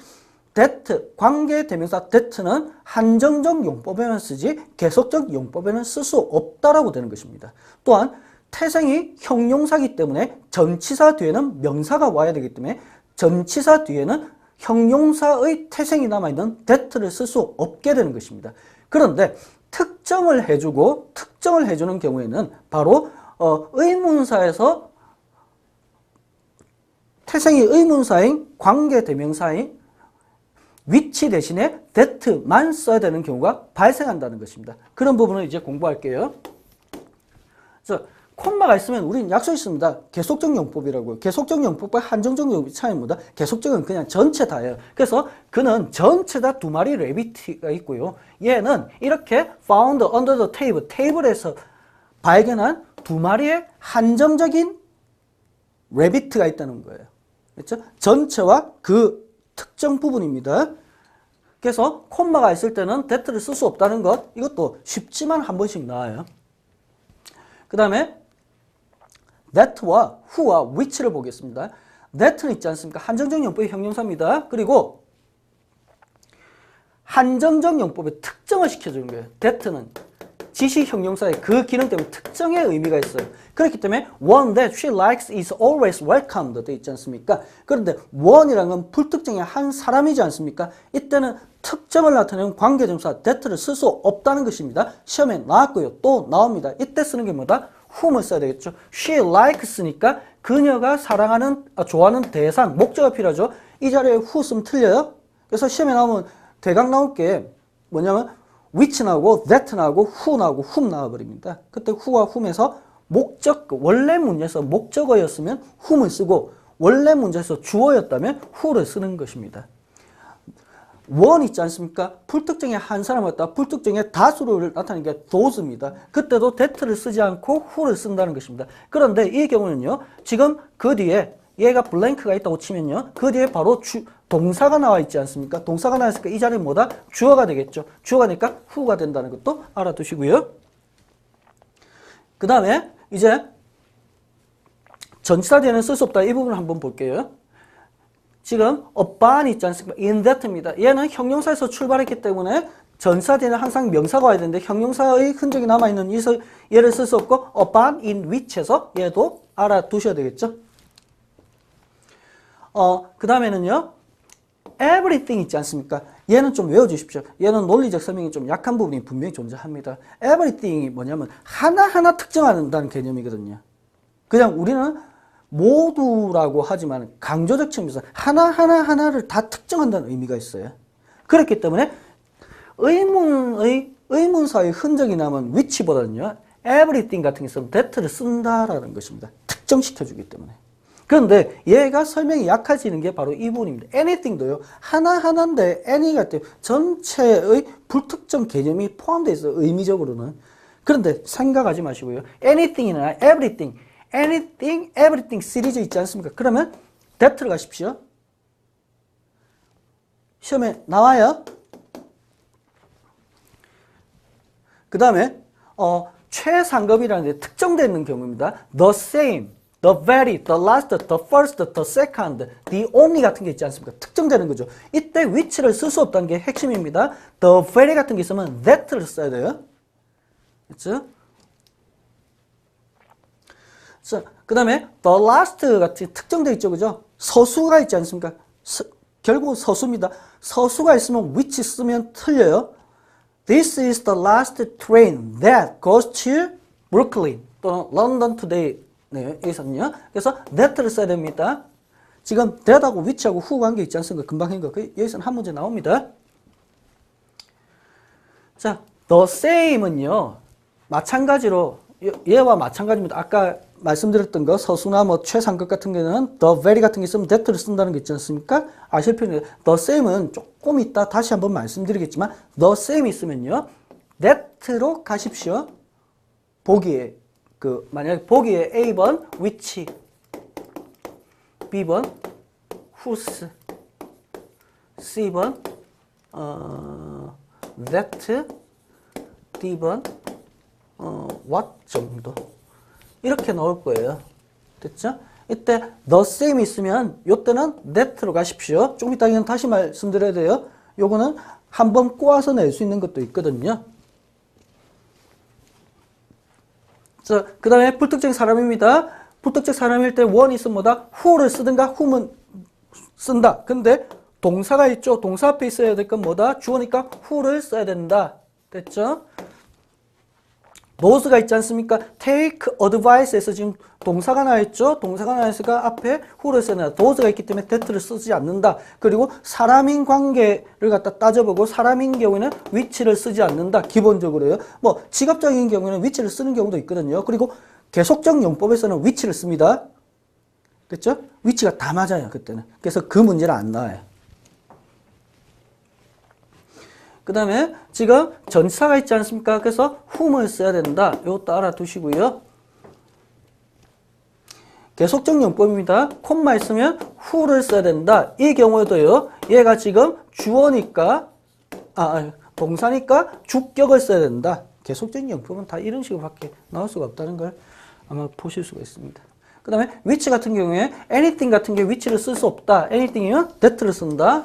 that, 관계 대명사 that는 한정적 용법에만 쓰지 계속적 용법에는 쓸 수 없다라고 되는 것입니다. 또한 태생이 형용사이기 때문에 전치사 뒤에는 명사가 와야 되기 때문에 전치사 뒤에는 형용사의 태생이 남아있는 that를 쓸 수 없게 되는 것입니다. 그런데 특정을 해주는 경우에는 바로 의문사에서 태생이 의문사인 관계대명사인 위치 대신에 that만 써야 되는 경우가 발생한다는 것입니다. 그런 부분을 이제 공부할게요. 그래서 콤마가 있으면 우리는 약속이 있습니다. 계속적 용법이라고요. 계속적 용법과 한정적 용법의 차이입니다. 계속적은 그냥 전체 다예요. 그래서 그는 전체 다 두 마리 레비티가 있고요. 얘는 이렇게 found under the table, 테이블에서 발견한 두 마리의 한정적인 레비트가 있다는 거예요. 그렇죠? 전체와 그 특정 부분입니다. 그래서 콤마가 있을 때는 that를 쓸 수 없다는 것, 이것도 쉽지만 한 번씩 나와요. 그 다음에 that와 who와 which를 보겠습니다. that는 있지 않습니까? 한정적 용법의 형용사입니다. 그리고 한정적 용법의 특정을 시켜주는 거예요. that는 지시 형용사의 그 기능 때문에 특정의 의미가 있어요. 그렇기 때문에 one that she likes is always welcomed 돼 있지 않습니까? 그런데 one이라는 건 불특정의 한 사람이지 않습니까? 이때는 특정을 나타내는 관계대명사 that를 쓸 수 없다는 것입니다. 시험에 나왔고요. 또 나옵니다. 이때 쓰는 게 뭐다? whom을 써야 되겠죠. She likes니까 그녀가 좋아하는 대상, 목적어 필요하죠. 이 자리에 who 쓰면 틀려요. 그래서 시험에 나오면 대강 나올 게 뭐냐면 which 나오고 that 나오고 who 나오고 whom 나와버립니다. 그때 who와 whom에서 원래 문제에서 목적어였으면 whom을 쓰고 원래 문제에서 주어였다면 who를 쓰는 것입니다. one 있지 않습니까? 불특정의 한 사람을 갖다 불특정의 다수를 나타내는 게 those입니다. 그때도 that를 쓰지 않고 who를 쓴다는 것입니다. 그런데 이 경우는요, 지금 그 뒤에 얘가 블랭크가 있다고 치면요, 그 뒤에 바로 동사가 나와 있지 않습니까? 동사가 나와 있으니까 이 자리는 뭐다? 주어가 되겠죠. 주어가 되니까 who가 된다는 것도 알아두시고요. 그 다음에 이제 전치사 뒤에는 쓸 수 없다. 이 부분을 한번 볼게요. 지금 upon 있지 않습니까? in that입니다. 얘는 형용사에서 출발했기 때문에 전치사 뒤에는 항상 명사가 와야 되는데 형용사의 흔적이 남아있는 얘를 쓸 수 없고 upon, in which에서 얘도 알아두셔야 되겠죠. 그 다음에는요, everything 있지 않습니까? 얘는 좀 외워주십시오. 얘는 논리적 설명이 좀 약한 부분이 분명히 존재합니다. everything이 뭐냐면 하나하나 특정한다는 개념이거든요. 그냥 우리는 모두라고 하지만 강조적 측면에서 하나를 다 특정한다는 의미가 있어요. 그렇기 때문에 의문사의 흔적이 남은 which보다는요, everything 같은 게 있으면 that를 쓴다라는 것입니다. 특정시켜주기 때문에. 그런데 얘가 설명이 약해지는 게 바로 이 부분입니다. anything도요, 하나하나인데 any가 때 전체의 불특정 개념이 포함되어 있어요. 의미적으로는. 그런데 생각하지 마시고요. anything이나 everything, everything 시리즈 있지 않습니까? 그러면 that를 가십시오. 시험에 나와요. 그 다음에 최상급이라는 게 특정되는 경우입니다. the same, the very, the last, the first, the second, the only 같은 게 있지 않습니까? 특정되는 거죠. 이때 which를 쓸 수 없다는 게 핵심입니다. the very 같은 게 있으면 that를 써야 돼요. 그렇죠? 그 다음에 the last 같이 특정되어 있죠. 그죠? 서수가 있지 않습니까? 결국 서수입니다. 서수가 있으면 which 쓰면 틀려요. This is the last train that goes to Brooklyn 또는 London today. 네, 여기서는요. 그래서 that를 써야 됩니다. 지금 that하고 which하고 who 관계 있지 않습니까? 금방 한 거. 여기서는 한 문제 나옵니다. 자, the same은요, 마찬가지로, 얘와 마찬가지입니다. 아까 말씀드렸던 거, 서수나 뭐 최상급 같은 경우는 the very 같은 게 있으면 that를 쓴다는 게 있지 않습니까? 아실 필요는 the same은 조금 이따 다시 한번 말씀드리겠지만, the same 있으면요, that로 가십시오. 보기에, 만약에 보기에 A번 which, B번 whose, C번 that, D번 what 정도 이렇게 나올 거예요. 됐죠? 이때 the same 있으면 요때는 that로 가십시오. 조금 이따 이건 다시 말씀드려야 돼요. 요거는 한번 꼬아서 낼 수 있는 것도 있거든요. 자, 그 다음에 불특정 사람입니다. 불특정 사람일 때 원이 있으면 뭐다? who를 쓰든가 whom은 쓴다. 근데 동사가 있죠. 동사 앞에 있어야 될 건 뭐다? 주어니까 who를 써야 된다. 됐죠? nose가 있지 않습니까? take advice에서 지금 동사가 나와있죠? 동사가 나와있으니까 앞에 who를 써야 된다. nose가 있기 때문에 that를 쓰지 않는다. 그리고 사람인 관계를 갖다 따져보고 사람인 경우에는 which를 쓰지 않는다. 기본적으로요. 뭐 직업적인 경우에는 which를 쓰는 경우도 있거든요. 그리고 계속적 용법에서는 which를 씁니다. 됐죠? which가 다 맞아요. 그때는. 그래서 그 문제는 안 나와요. 그 다음에 지금 전치사가 있지 않습니까? 그래서 whom을 써야 된다. 이것도 알아두시고요. 계속적 용법입니다. 콤마 있으면 who를 써야 된다. 이 경우에도요. 얘가 지금 주어니까 동사니까 주격을 써야 된다. 계속적인 용법은 다 이런 식으로밖에 나올 수가 없다는 걸 아마 보실 수가 있습니다. 그 다음에 which 같은 경우에 anything 같은 게 which를 쓸 수 없다. anything이면 that를 쓴다.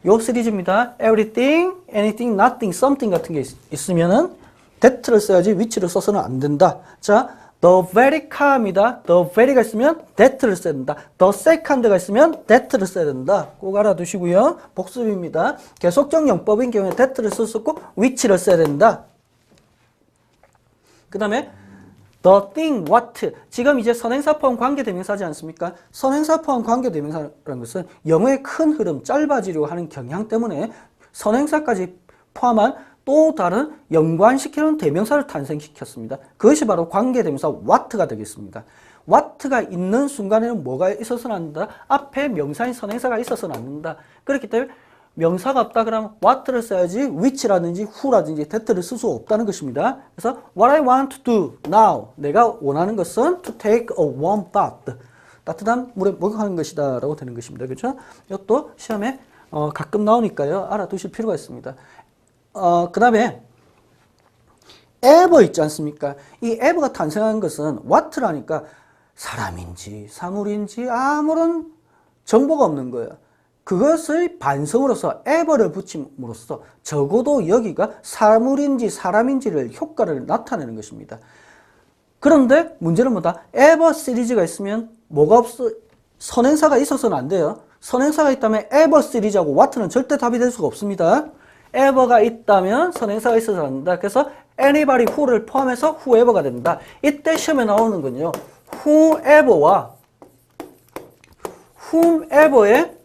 요 시리즈입니다. everything, anything, nothing, something 같은 게 있으면은 that를 써야지 which를 써서는 안 된다. 자, the very car입니다. the very가 있으면 that를 써야 된다. the second가 있으면 that를 써야 된다. 꼭 알아두시고요. 복습입니다. 계속적 용법인 경우에 that를 쓸 수 없고 which를 써야 된다. 그 다음에 the thing, what. 지금 이제 선행사 포함 관계대명사지 않습니까? 선행사 포함 관계대명사라는 것은 영어의 큰 흐름, 짧아지려고 하는 경향 때문에 선행사까지 포함한 또 다른 연관시키는 대명사를 탄생시켰습니다. 그것이 바로 관계대명사 what가 되겠습니다. what가 있는 순간에는 뭐가 있어서는 안 된다? 앞에 명사인 선행사가 있어서는 안 된다. 그렇기 때문에 명사가 없다 그러면 what를 써야지 which라든지 who라든지 that를 쓸 수 없다는 것입니다. 그래서 what I want to do now, 내가 원하는 것은 to take a warm bath, 따뜻한 물에 목욕하는 것이다 라고 되는 것입니다. 그렇죠? 이것도 시험에 가끔 나오니까요. 알아두실 필요가 있습니다. 그 다음에 ever 있지 않습니까? 이 ever가 탄생한 것은 what라니까 사람인지 사물인지 아무런 정보가 없는 거예요. 그것을 반성으로서 ever를 붙임으로써 적어도 여기가 사물인지 사람인지를 효과를 나타내는 것입니다. 그런데 문제는 뭐다? ever 시리즈가 있으면 뭐가 없어? 선행사가 있어서는 안 돼요. 선행사가 있다면 ever 시리즈하고 what는 절대 답이 될 수가 없습니다. ever가 있다면 선행사가 있어서는 안 된다. 그래서 anybody who를 포함해서 whoever가 된다. 이때 시험에 나오는 건요. whoever와 whomever의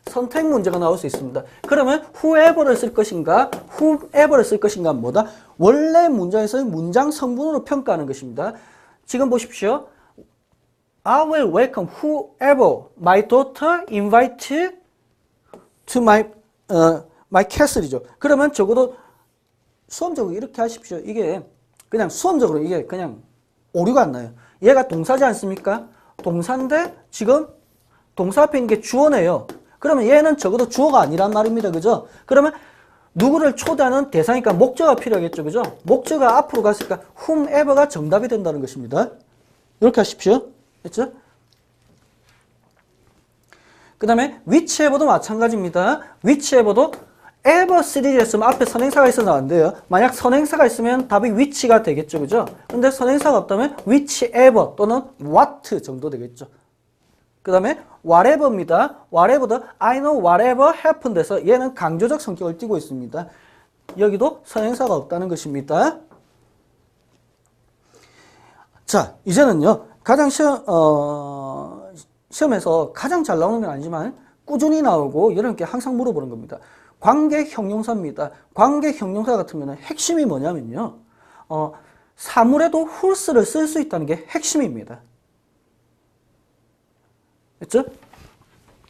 선택 문제가 나올 수 있습니다. 그러면 whoever를 쓸 것인가, whomever를 쓸 것인가 뭐다? 원래 문장에서의 문장 성분으로 평가하는 것입니다. 지금 보십시오. I will welcome whoever my daughter invite to my castle이죠. 그러면 적어도 수험적으로 이렇게 하십시오. 이게 그냥 수험적으로 이게 그냥 오류가 안 나요. 얘가 동사지 않습니까? 동사인데 지금 동사 앞에 있는 게 주어네요. 그러면 얘는 적어도 주어가 아니란 말입니다. 그죠? 그러면 누구를 초대하는 대상이니까 목적어가 필요하겠죠. 그죠? 목적어가 앞으로 갔으니까 whomever가 정답이 된다는 것입니다. 이렇게 하십시오. 됐죠? 그 다음에 whichever도 마찬가지입니다. whichever도 ever 시리즈에 있으면 앞에 선행사가 있어서 안 돼요. 만약 선행사가 있으면 답이 which가 되겠죠. 그죠? 근데 선행사가 없다면 whichever 또는 what 정도 되겠죠. 그 다음에 whatever입니다. whatever도 I know whatever happened 에서 얘는 강조적 성격을 띠고 있습니다. 여기도 선행사가 없다는 것입니다. 자, 이제는요. 가장 시험에서 가장 잘 나오는 건 아니지만 꾸준히 나오고 여러분께 항상 물어보는 겁니다. 관계 형용사입니다. 관계 형용사 같으면 핵심이 뭐냐면요. 사물에도 who's를 쓸 수 있다는 게 핵심입니다. 됐죠?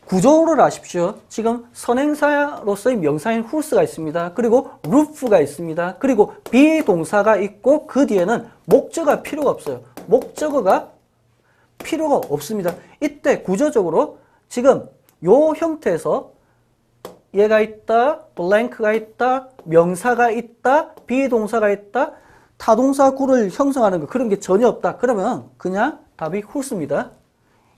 구조를 아십시오. 지금 선행사로서의 명사인 who's가 있습니다. 그리고 roof가 있습니다. 그리고 비동사가 있고 그 뒤에는 목적어가 필요가 없어요. 목적어가 필요가 없습니다. 이때 구조적으로 지금 요 형태에서 얘가 있다, blank가 있다, 명사가 있다, 비동사가 있다, 타동사 구를 형성하는 거 그런 게 전혀 없다. 그러면 그냥 답이 who's입니다.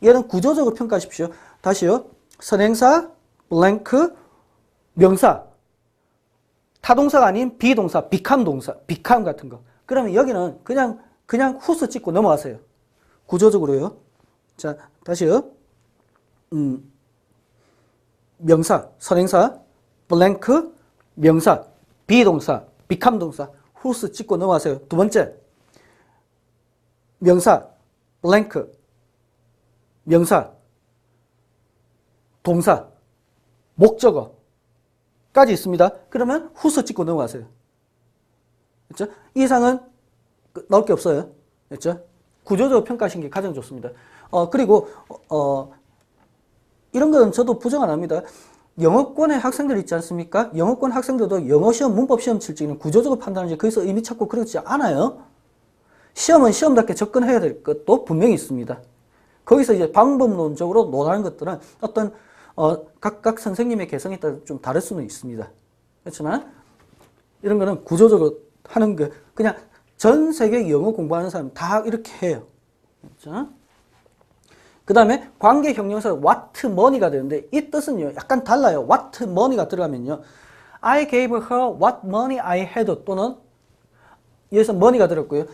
얘는 구조적으로 평가하십시오. 다시요. 선행사, blank, 명사, 타동사가 아닌 비동사, become 동사, become 같은 거. 그러면 여기는 그냥 who's 찍고 넘어가세요. 구조적으로요. 자, 다시요. 명사, 선행사, blank, 명사, 비동사, become 동사, who's 찍고 넘어가세요. 두 번째, 명사, blank, 명사, 동사, 목적어까지 있습니다. 그러면 who's 찍고 넘어가세요. 그렇죠? 이 이상은 나올 게 없어요. 그렇죠? 구조적으로 평가하시는 게 가장 좋습니다. 그리고 이런 건 저도 부정 안 합니다. 영어권의 학생들 있지 않습니까? 영어권 학생들도 영어시험, 문법시험 칠 적에는 구조적으로 판단하지 거기서 의미 찾고 그러지 않아요. 시험은 시험답게 접근해야 될 것도 분명히 있습니다. 거기서 이제 방법론적으로 논하는 것들은 어떤 각각 선생님의 개성에 따라 좀 다를 수는 있습니다. 그렇지만 이런 거는 구조적으로 하는 거 그냥 전 세계 영어 공부하는 사람 다 이렇게 해요. 그렇죠? 그 다음에 관계 형용사 what money가 되는데 이 뜻은요 약간 달라요. what money가 들어가면요 I gave her what money I had 또는 여기서 money가 들었고요.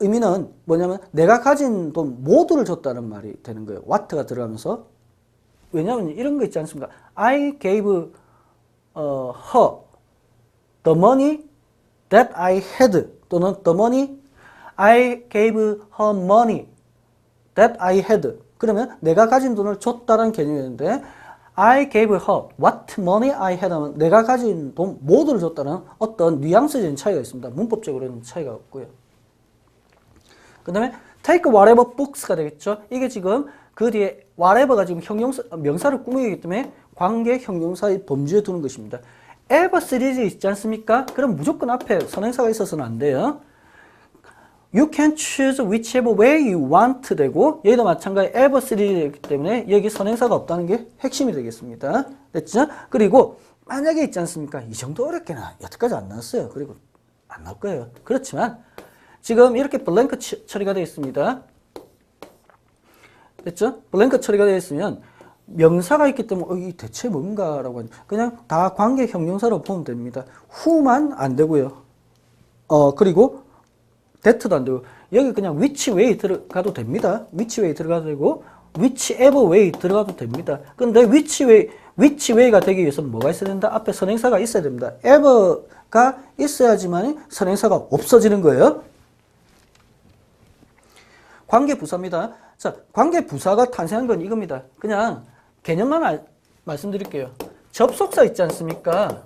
의미는 뭐냐면 내가 가진 돈 모두를 줬다는 말이 되는 거예요. what가 들어가면서 왜냐하면 이런 거 있지 않습니까? I gave her the money that I had 또는 the money I gave her money that I had 그러면 내가 가진 돈을 줬다는 개념이었는데 I gave her what money I had 하면 내가 가진 돈 모두를 줬다는 어떤 뉘앙스적인 차이가 있습니다. 문법적으로는 차이가 없고요. 그 다음에 take whatever books가 되겠죠. 이게 지금 그 뒤에 whatever가 지금 형용사, 명사를 꾸미기 때문에 관계 형용사의 범주에 두는 것입니다. ever 시리즈 있지 않습니까? 그럼 무조건 앞에 선행사가 있어서는 안 돼요. You can choose whichever way you want 되고 여기도 마찬가지 ever 시리즈이기 때문에 여기 선행사가 없다는 게 핵심이 되겠습니다. 됐죠? 그리고 만약에 있지 않습니까? 이 정도 어렵게는 여태까지 안 나왔어요. 그리고 안 나올 거예요. 그렇지만 지금 이렇게 블랭크 처리가 되어 있습니다. 됐죠? 블랭크 처리가 되어 있으면 명사가 있기 때문에 이 대체 뭔가라고 하니 그냥 다 관계 형용사로 보면 됩니다. who만 안 되고요. 그리고 that도 안 되고 여기 그냥 which way 들어가도 됩니다. which way 들어가도 되고 whichever way 들어가도 됩니다. 근데 which way가 되기 위해서는 뭐가 있어야 된다? 앞에 선행사가 있어야 됩니다. ever가 있어야지만 선행사가 없어지는 거예요. 관계부사입니다. 자, 관계부사가 탄생한 건 이겁니다. 그냥 개념만 말씀드릴게요. 접속사 있지 않습니까?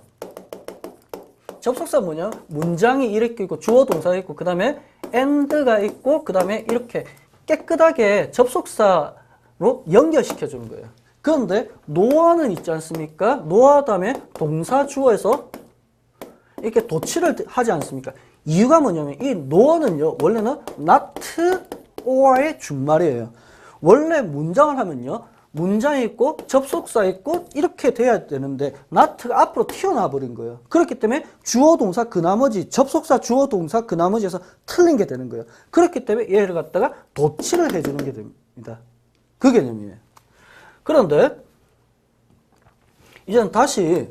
접속사 뭐냐? 문장이 이렇게 있고 주어 동사가 있고 그 다음에 and가 있고 그 다음에 이렇게 깨끗하게 접속사로 연결시켜 주는 거예요. 그런데 no아는 있지 않습니까? no아 다음에 동사 주어에서 이렇게 도치를 하지 않습니까? 이유가 뭐냐면 이 no아는요 원래는 not or의 준말이에요. 원래 문장을 하면요 문장이 있고 접속사 있고 이렇게 돼야 되는데 not가 앞으로 튀어나와 버린 거예요. 그렇기 때문에 주어 동사 그 나머지 접속사 주어 동사 그 나머지에서 틀린 게 되는 거예요. 그렇기 때문에 얘를 갖다가 도치를 해주는 게 됩니다. 그 개념이에요. 그런데 이제는 다시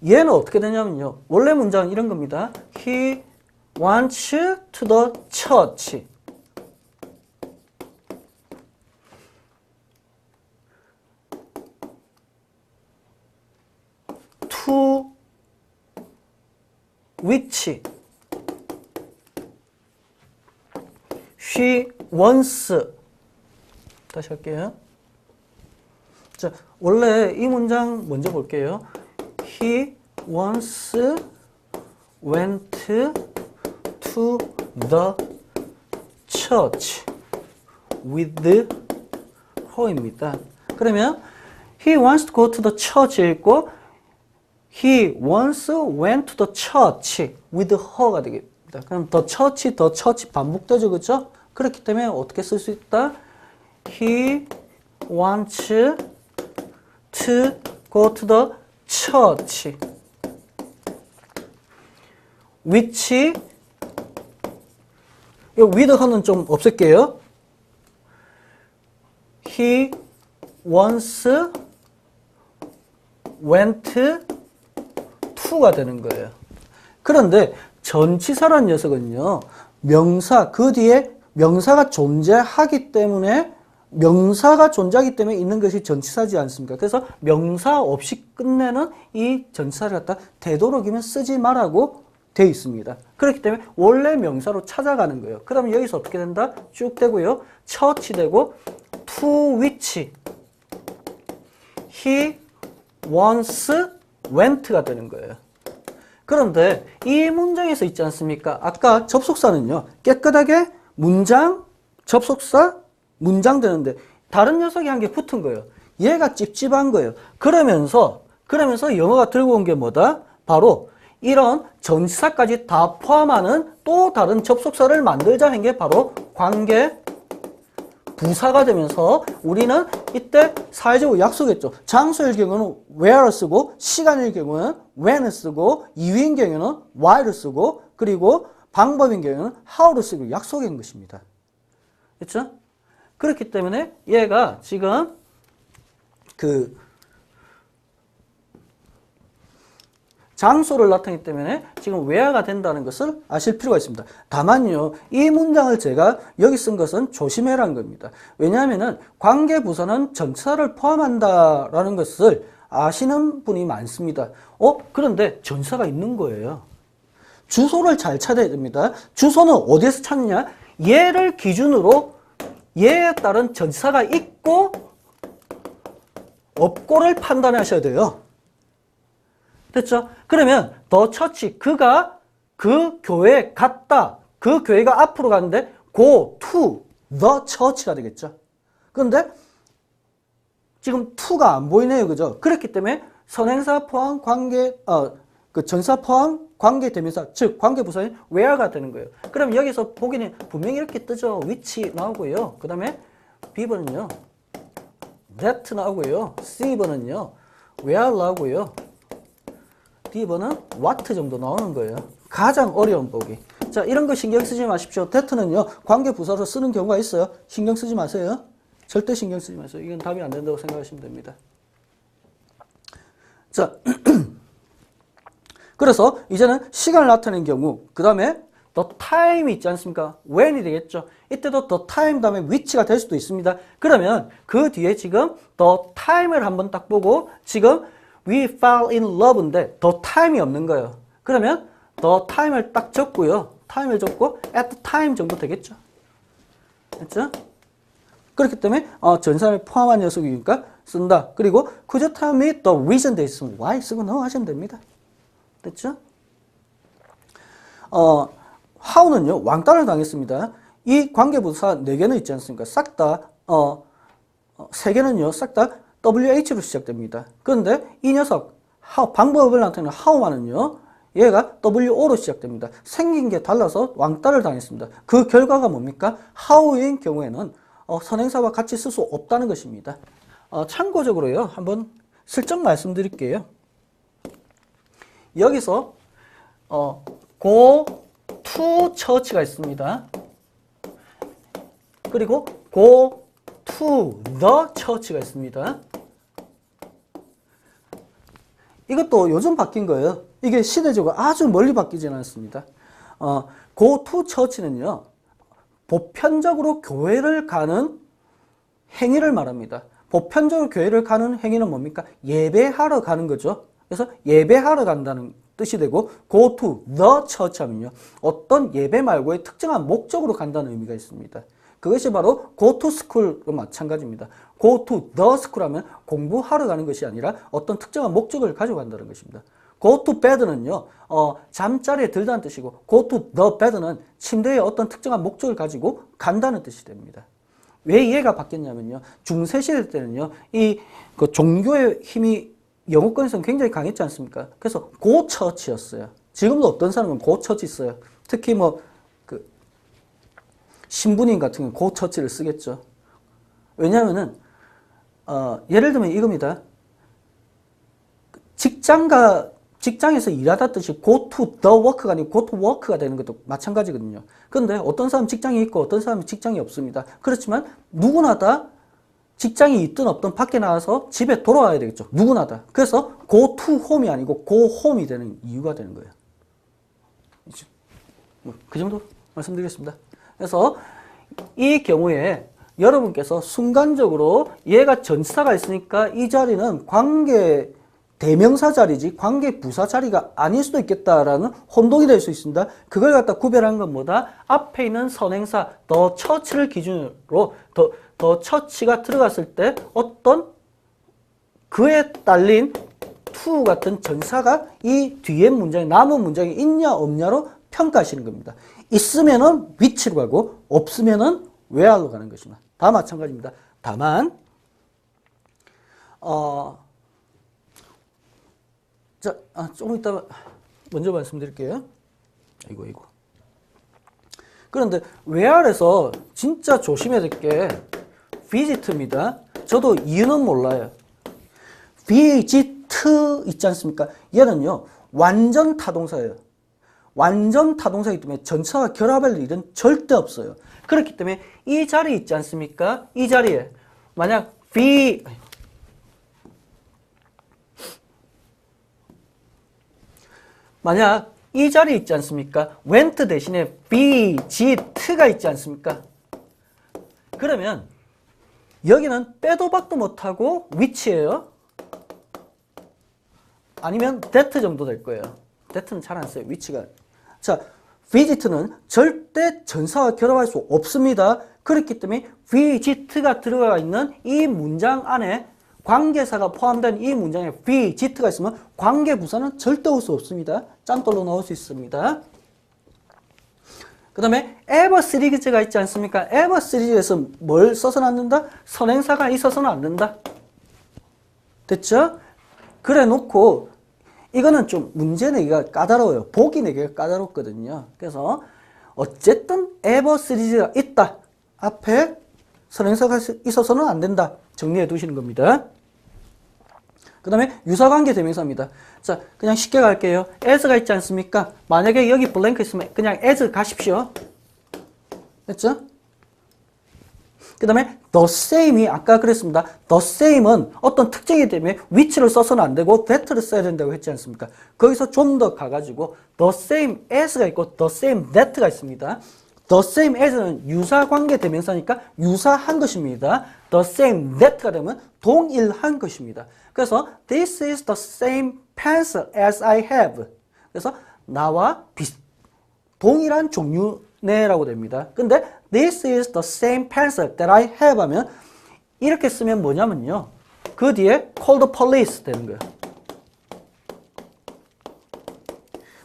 얘는 어떻게 되냐면요 원래 문장은 이런 겁니다. He wants to the church. to which she wants 다시 할게요. 자, 원래 이 문장 먼저 볼게요. He once went to the church with her입니다. 그러면 he wants to go to the church 읽고 he once went to the church with her가 되겠습니다. 그럼 the church 반복되죠, 그렇죠? 그렇기 때문에 어떻게 쓸 수 있다? He wants to go to the church which 이 with her는 좀 없앨게요. He once went to가 되는 거예요. 그런데 전치사라는 녀석은요, 명사, 그 뒤에 명사가 존재하기 때문에 있는 것이 전치사지 않습니까? 그래서 명사 없이 끝내는 이 전치사를 갖다 되도록이면 쓰지 말라고 되어 있습니다. 그렇기 때문에 원래 명사로 찾아가는 거예요. 그러면 여기서 어떻게 된다? 쭉 되고요. church 되고 to which he once went가 되는 거예요. 그런데 이 문장에서 있지 않습니까? 아까 접속사는요, 깨끗하게 문장, 접속사, 문장 되는데 다른 녀석이 한 개 붙은 거예요. 얘가 찝찝한 거예요. 그러면서 영어가 들고 온 게 뭐다? 바로 이런 전치사까지 다 포함하는 또 다른 접속사를 만들자 한 게 바로 관계 부사가 되면서 우리는 이때 사회적으로 약속했죠. 장소일 경우는 where를 쓰고, 시간일 경우는 when을 쓰고, 이유인 경우는 why를 쓰고, 그리고 방법인 경우는 how를 쓰고 약속한 것입니다. 그렇죠? 그렇기 때문에 얘가 지금 장소를 나타내기 때문에 지금 where가 된다는 것을 아실 필요가 있습니다. 다만요, 이 문장을 제가 여기 쓴 것은 조심해라는 겁니다. 왜냐하면은 관계부사는 전치사를 포함한다라는 것을 아시는 분이 많습니다. 그런데 전치사가 있는 거예요. 주소를 잘 찾아야 됩니다. 주소는 어디에서 찾느냐? 얘를 기준으로 얘에 따른 전치사가 있고 없고를 판단하셔야 돼요. 됐죠? 그러면 the church, 그가 그 교회에 갔다. 그 교회가 앞으로 가는데 go to the church가 되겠죠. 그런데 지금 to가 안 보이네요. 그죠? 그렇기 때문에 선행사 포함 관계, 전사 포함 관계 대명사, 즉 관계부사인 where가 되는 거예요. 그럼 여기서 보기는 분명히 이렇게 뜨죠. which 나오고요. 그 다음에 B번은요, that 나오고요. C번은요, where 나오고요. D번은 what 정도 나오는 거예요. 가장 어려운 보기. 자, 이런 거 신경 쓰지 마십시오. that는요, 관계부사로 쓰는 경우가 있어요. 신경 쓰지 마세요. 절대 신경 쓰지 마세요. 이건 답이 안 된다고 생각하시면 됩니다. 자, 그래서 이제는 시간을 나타내는 경우, 그 다음에 the time이 있지 않습니까? when이 되겠죠. 이때도 the time 다음에 which가 될 수도 있습니다. 그러면 그 뒤에 지금 the time을 한번 딱 보고 지금 we fell in love인데 the time이 없는 거예요. 그러면 the time을 딱 적고요. time을 적고 at the time 정도 되겠죠. 됐죠? 그렇기 때문에 전사를 포함한 녀석이니까 쓴다. 그리고 could you tell me the reason 돼 있으면 why 쓰고 넘어가시면 됩니다. 됐죠? how는요, 왕따를 당했습니다. 이 관계부사 4개는 있지 않습니까? 싹 다, 3개는요, 싹 다 WH로 시작됩니다. 그런데 이 녀석, how, 방법을 나타내는 how만은요, 얘가 WO로 시작됩니다. 생긴 게 달라서 왕따를 당했습니다. 그 결과가 뭡니까? how인 경우에는 선행사와 같이 쓸 수 없다는 것입니다. 참고적으로요, 한번 슬쩍 말씀드릴게요. 여기서 go to church가 있습니다. 그리고 go to the church가 있습니다. 이것도 요즘 바뀐 거예요. 이게 시대적으로 아주 멀리 바뀌지는 않습니다. go to church는요, 보편적으로 교회를 가는 행위를 말합니다. 보편적으로 교회를 가는 행위는 뭡니까? 예배하러 가는 거죠. 그래서 예배하러 간다는 뜻이 되고 go to the church 하면요, 어떤 예배 말고의 특정한 목적으로 간다는 의미가 있습니다. 그것이 바로 go to school과 마찬가지입니다. go to the school 하면 공부하러 가는 것이 아니라 어떤 특정한 목적을 가지고 간다는 것입니다. go to bed는요, 잠자리에 들다는 뜻이고, go to the bed는 침대에 어떤 특정한 목적을 가지고 간다는 뜻이 됩니다. 왜 이해가 바뀌었냐면요, 중세시대 때는요, 그 종교의 힘이 영어권에서는 굉장히 강했지 않습니까? 그래서 go church였어요. 지금도 어떤 사람은 go church 있어요. 특히 신부님 같은 경우는 go church를 쓰겠죠. 왜냐하면은, 예를 들면 이겁니다. 직장에서 일하다 뜻이 go to the work가 아니고 go to work가 되는 것도 마찬가지거든요. 그런데 어떤 사람은 직장이 있고 어떤 사람은 직장이 없습니다. 그렇지만 누구나 다 직장이 있든 없든 밖에 나와서 집에 돌아와야 되겠죠. 누구나 다. 그래서 go to home이 아니고 go home이 되는 이유가 되는 거예요. 그 정도 말씀드리겠습니다. 그래서 이 경우에 여러분께서 순간적으로 얘가 전치사가 있으니까 이 자리는 관계 대명사 자리지 관계 부사 자리가 아닐 수도 있겠다라는 혼동이 될 수 있습니다. 그걸 갖다 구별한 건 뭐다? 앞에 있는 선행사 더 처치를 기준으로 더 처치가 들어갔을 때 어떤 그에 딸린 to 같은 전사가 이 뒤에 문장에 남은 문장에 있냐 없냐로 평가하시는 겁니다. 있으면은 which로 가고 없으면은 where로 가는 것입니다. 다 마찬가지입니다. 다만 조금 이따 먼저 말씀드릴게요. 이거. 그런데 where에서 진짜 조심해야 될 게 visit입니다. 저도 이유는 몰라요. visit 있지 않습니까? 얘는요, 완전 타동사예요. 완전 타동사이기 때문에 전치사와 결합할 일은 절대 없어요. 그렇기 때문에 이 자리에 있지 않습니까? 이 자리에 만약 만약 이 자리에 있지 않습니까? went 대신에 visit가 있지 않습니까? 그러면 여기는 빼도 박도 못하고 which예요. 아니면 that 정도 될 거예요. that는 잘 안 써요. which가. 자, visit는 절대 전사와 결합할 수 없습니다. 그렇기 때문에 visit가 들어가 있는 이 문장 안에 관계사가 포함된 이 문장에 visit가 있으면 관계부사는 절대 올 수 없습니다. 짠돌로 나올 수 있습니다. 그 다음에 ever 시리즈가 있지 않습니까? ever 시리즈에서 뭘 써서는 안 된다? 선행사가 있어서는 안 된다. 됐죠? 그래 놓고 이거는 좀 문제 내기가 까다로워요. 보기 내기가 까다롭거든요. 그래서 어쨌든 ever 시리즈가 있다. 앞에 선행사가 있어서는 안 된다. 정리해 두시는 겁니다. 그 다음에 유사관계 대명사입니다. 자, 그냥 쉽게 갈게요. as가 있지 않습니까? 만약에 여기 블랭크 있으면 그냥 as 가십시오. 됐죠? 그 다음에 the same이 아까 그랬습니다. the same은 어떤 특징이 때문에 which를 써서는 안 되고 that를 써야 된다고 했지 않습니까? 거기서 좀 더 가가지고 the same as가 있고 the same that가 있습니다. the same as는 유사관계 대명사니까 유사한 것입니다. the same that가 되면 동일한 것입니다. 그래서 this is the same pencil as I have. 그래서 나와 동일한 종류네라고 됩니다. 근데 this is the same pencil that I have 하면 이렇게 쓰면 뭐냐면요. 그 뒤에 call the police 되는 거예요.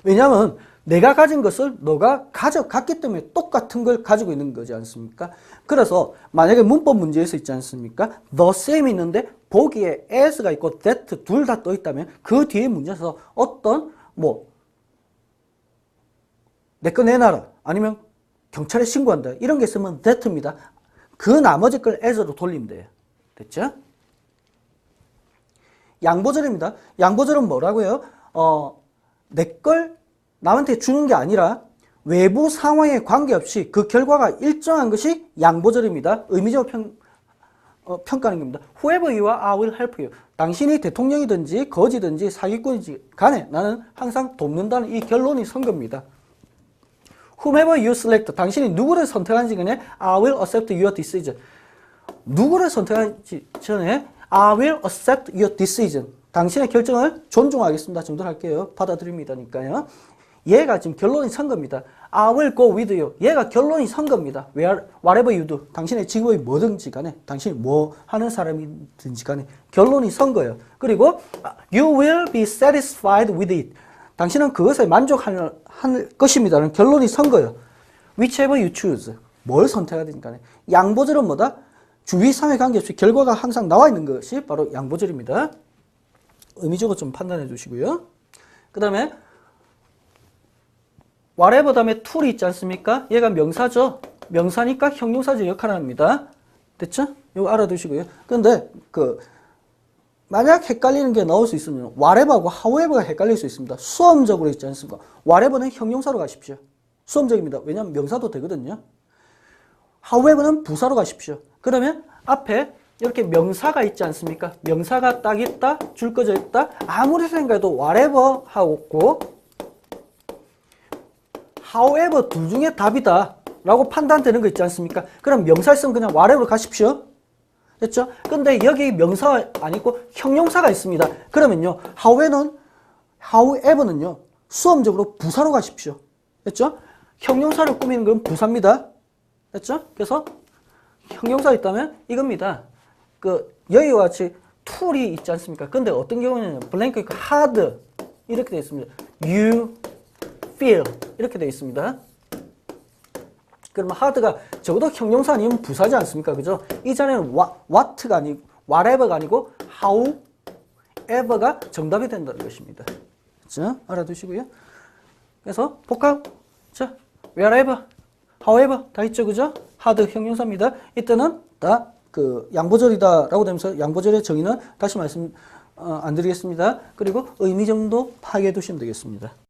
왜냐하면 내가 가진 것을 너가 가져갔기 때문에 똑같은 걸 가지고 있는 거지 않습니까? 그래서 만약에 문법 문제에서 있지 않습니까? the same 있는데 보기에 as가 있고 that 둘 다 떠 있다면 그 뒤에 문제에서 어떤 내 거 내놔라 아니면 경찰에 신고한다 이런 게 있으면 that입니다. 그 나머지 걸 as로 돌리면 돼요. 됐죠? 양보절입니다. 양보절은 뭐라고요? 내 걸 남한테 주는 게 아니라 외부 상황에 관계없이 그 결과가 일정한 것이 양보절입니다. 의미적으로 평가하는 겁니다. Whoever you are, I will help you. 당신이 대통령이든지 거지든지 사기꾼이든지 간에 나는 항상 돕는다는 이 결론이 선 겁니다. Whomever you select, 당신이 누구를 선택하는지 간에 I will accept your decision. 누구를 선택하는지 전에 I will accept your decision. 당신의 결정을 존중하겠습니다. 정도를 할게요. 받아들입니다니까요. 얘가 지금 결론이 선 겁니다. I will go with you. 얘가 결론이 선 겁니다. Whatever you do. 당신의 직업이 뭐든지 간에, 당신이 뭐 하는 사람이든지 간에 결론이 선 거예요. 그리고 you will be satisfied with it. 당신은 그것에 만족할 것입니다라는 결론이 선 거예요. Whichever you choose. 뭘 선택하든지 간에. 양보절은 뭐다? 주의 상에 관계없이 결과가 항상 나와 있는 것이 바로 양보절입니다. 의미적으로 좀 판단해 주시고요. 그 다음에 whatever 다음에 tool이 있지 않습니까? 얘가 명사죠. 명사니까 형용사적 역할을 합니다. 됐죠? 이거 알아두시고요. 그런데 만약 헷갈리는 게 나올 수 있으면 whatever하고 however가 헷갈릴 수 있습니다. 수험적으로 있지 않습니까? whatever는 형용사로 가십시오. 수험적입니다. 왜냐하면 명사도 되거든요. however는 부사로 가십시오. 그러면 앞에 이렇게 명사가 있지 않습니까? 명사가 딱 있다, 줄 꺼져 있다. 아무리 생각해도 whatever 하고 however 둘 중에 답이다 라고 판단되는 거 있지 않습니까? 그럼 명사 있으면 그냥 whatever 가십시오. 됐죠? 근데 여기 명사 아니고 형용사가 있습니다. 그러면요, however는요, 수험적으로 부사로 가십시오. 됐죠? 형용사를 꾸미는 건 부사입니다. 됐죠? 그래서 형용사 있다면 이겁니다. 여기와 같이 tool이 있지 않습니까? 근데 어떤 경우에는 blank 있고 hard 이렇게 되어 있습니다. you feel 이렇게 되어 있습니다. 그러면 hard가 적어도 형용사 아니면 부사지 않습니까? 그죠? 이 자리는 what가 아니고 whatever가 아니고 however가 정답이 된다는 것입니다. 그렇죠? 알아두시고요. 그래서 복합 자, wherever, however 다 있죠, 그죠? hard 형용사입니다. 이때는 다 양보절이다라고 되면서 양보절의 정의는 다시 말씀 안 드리겠습니다. 그리고 의미 정도 파악해 두시면 되겠습니다.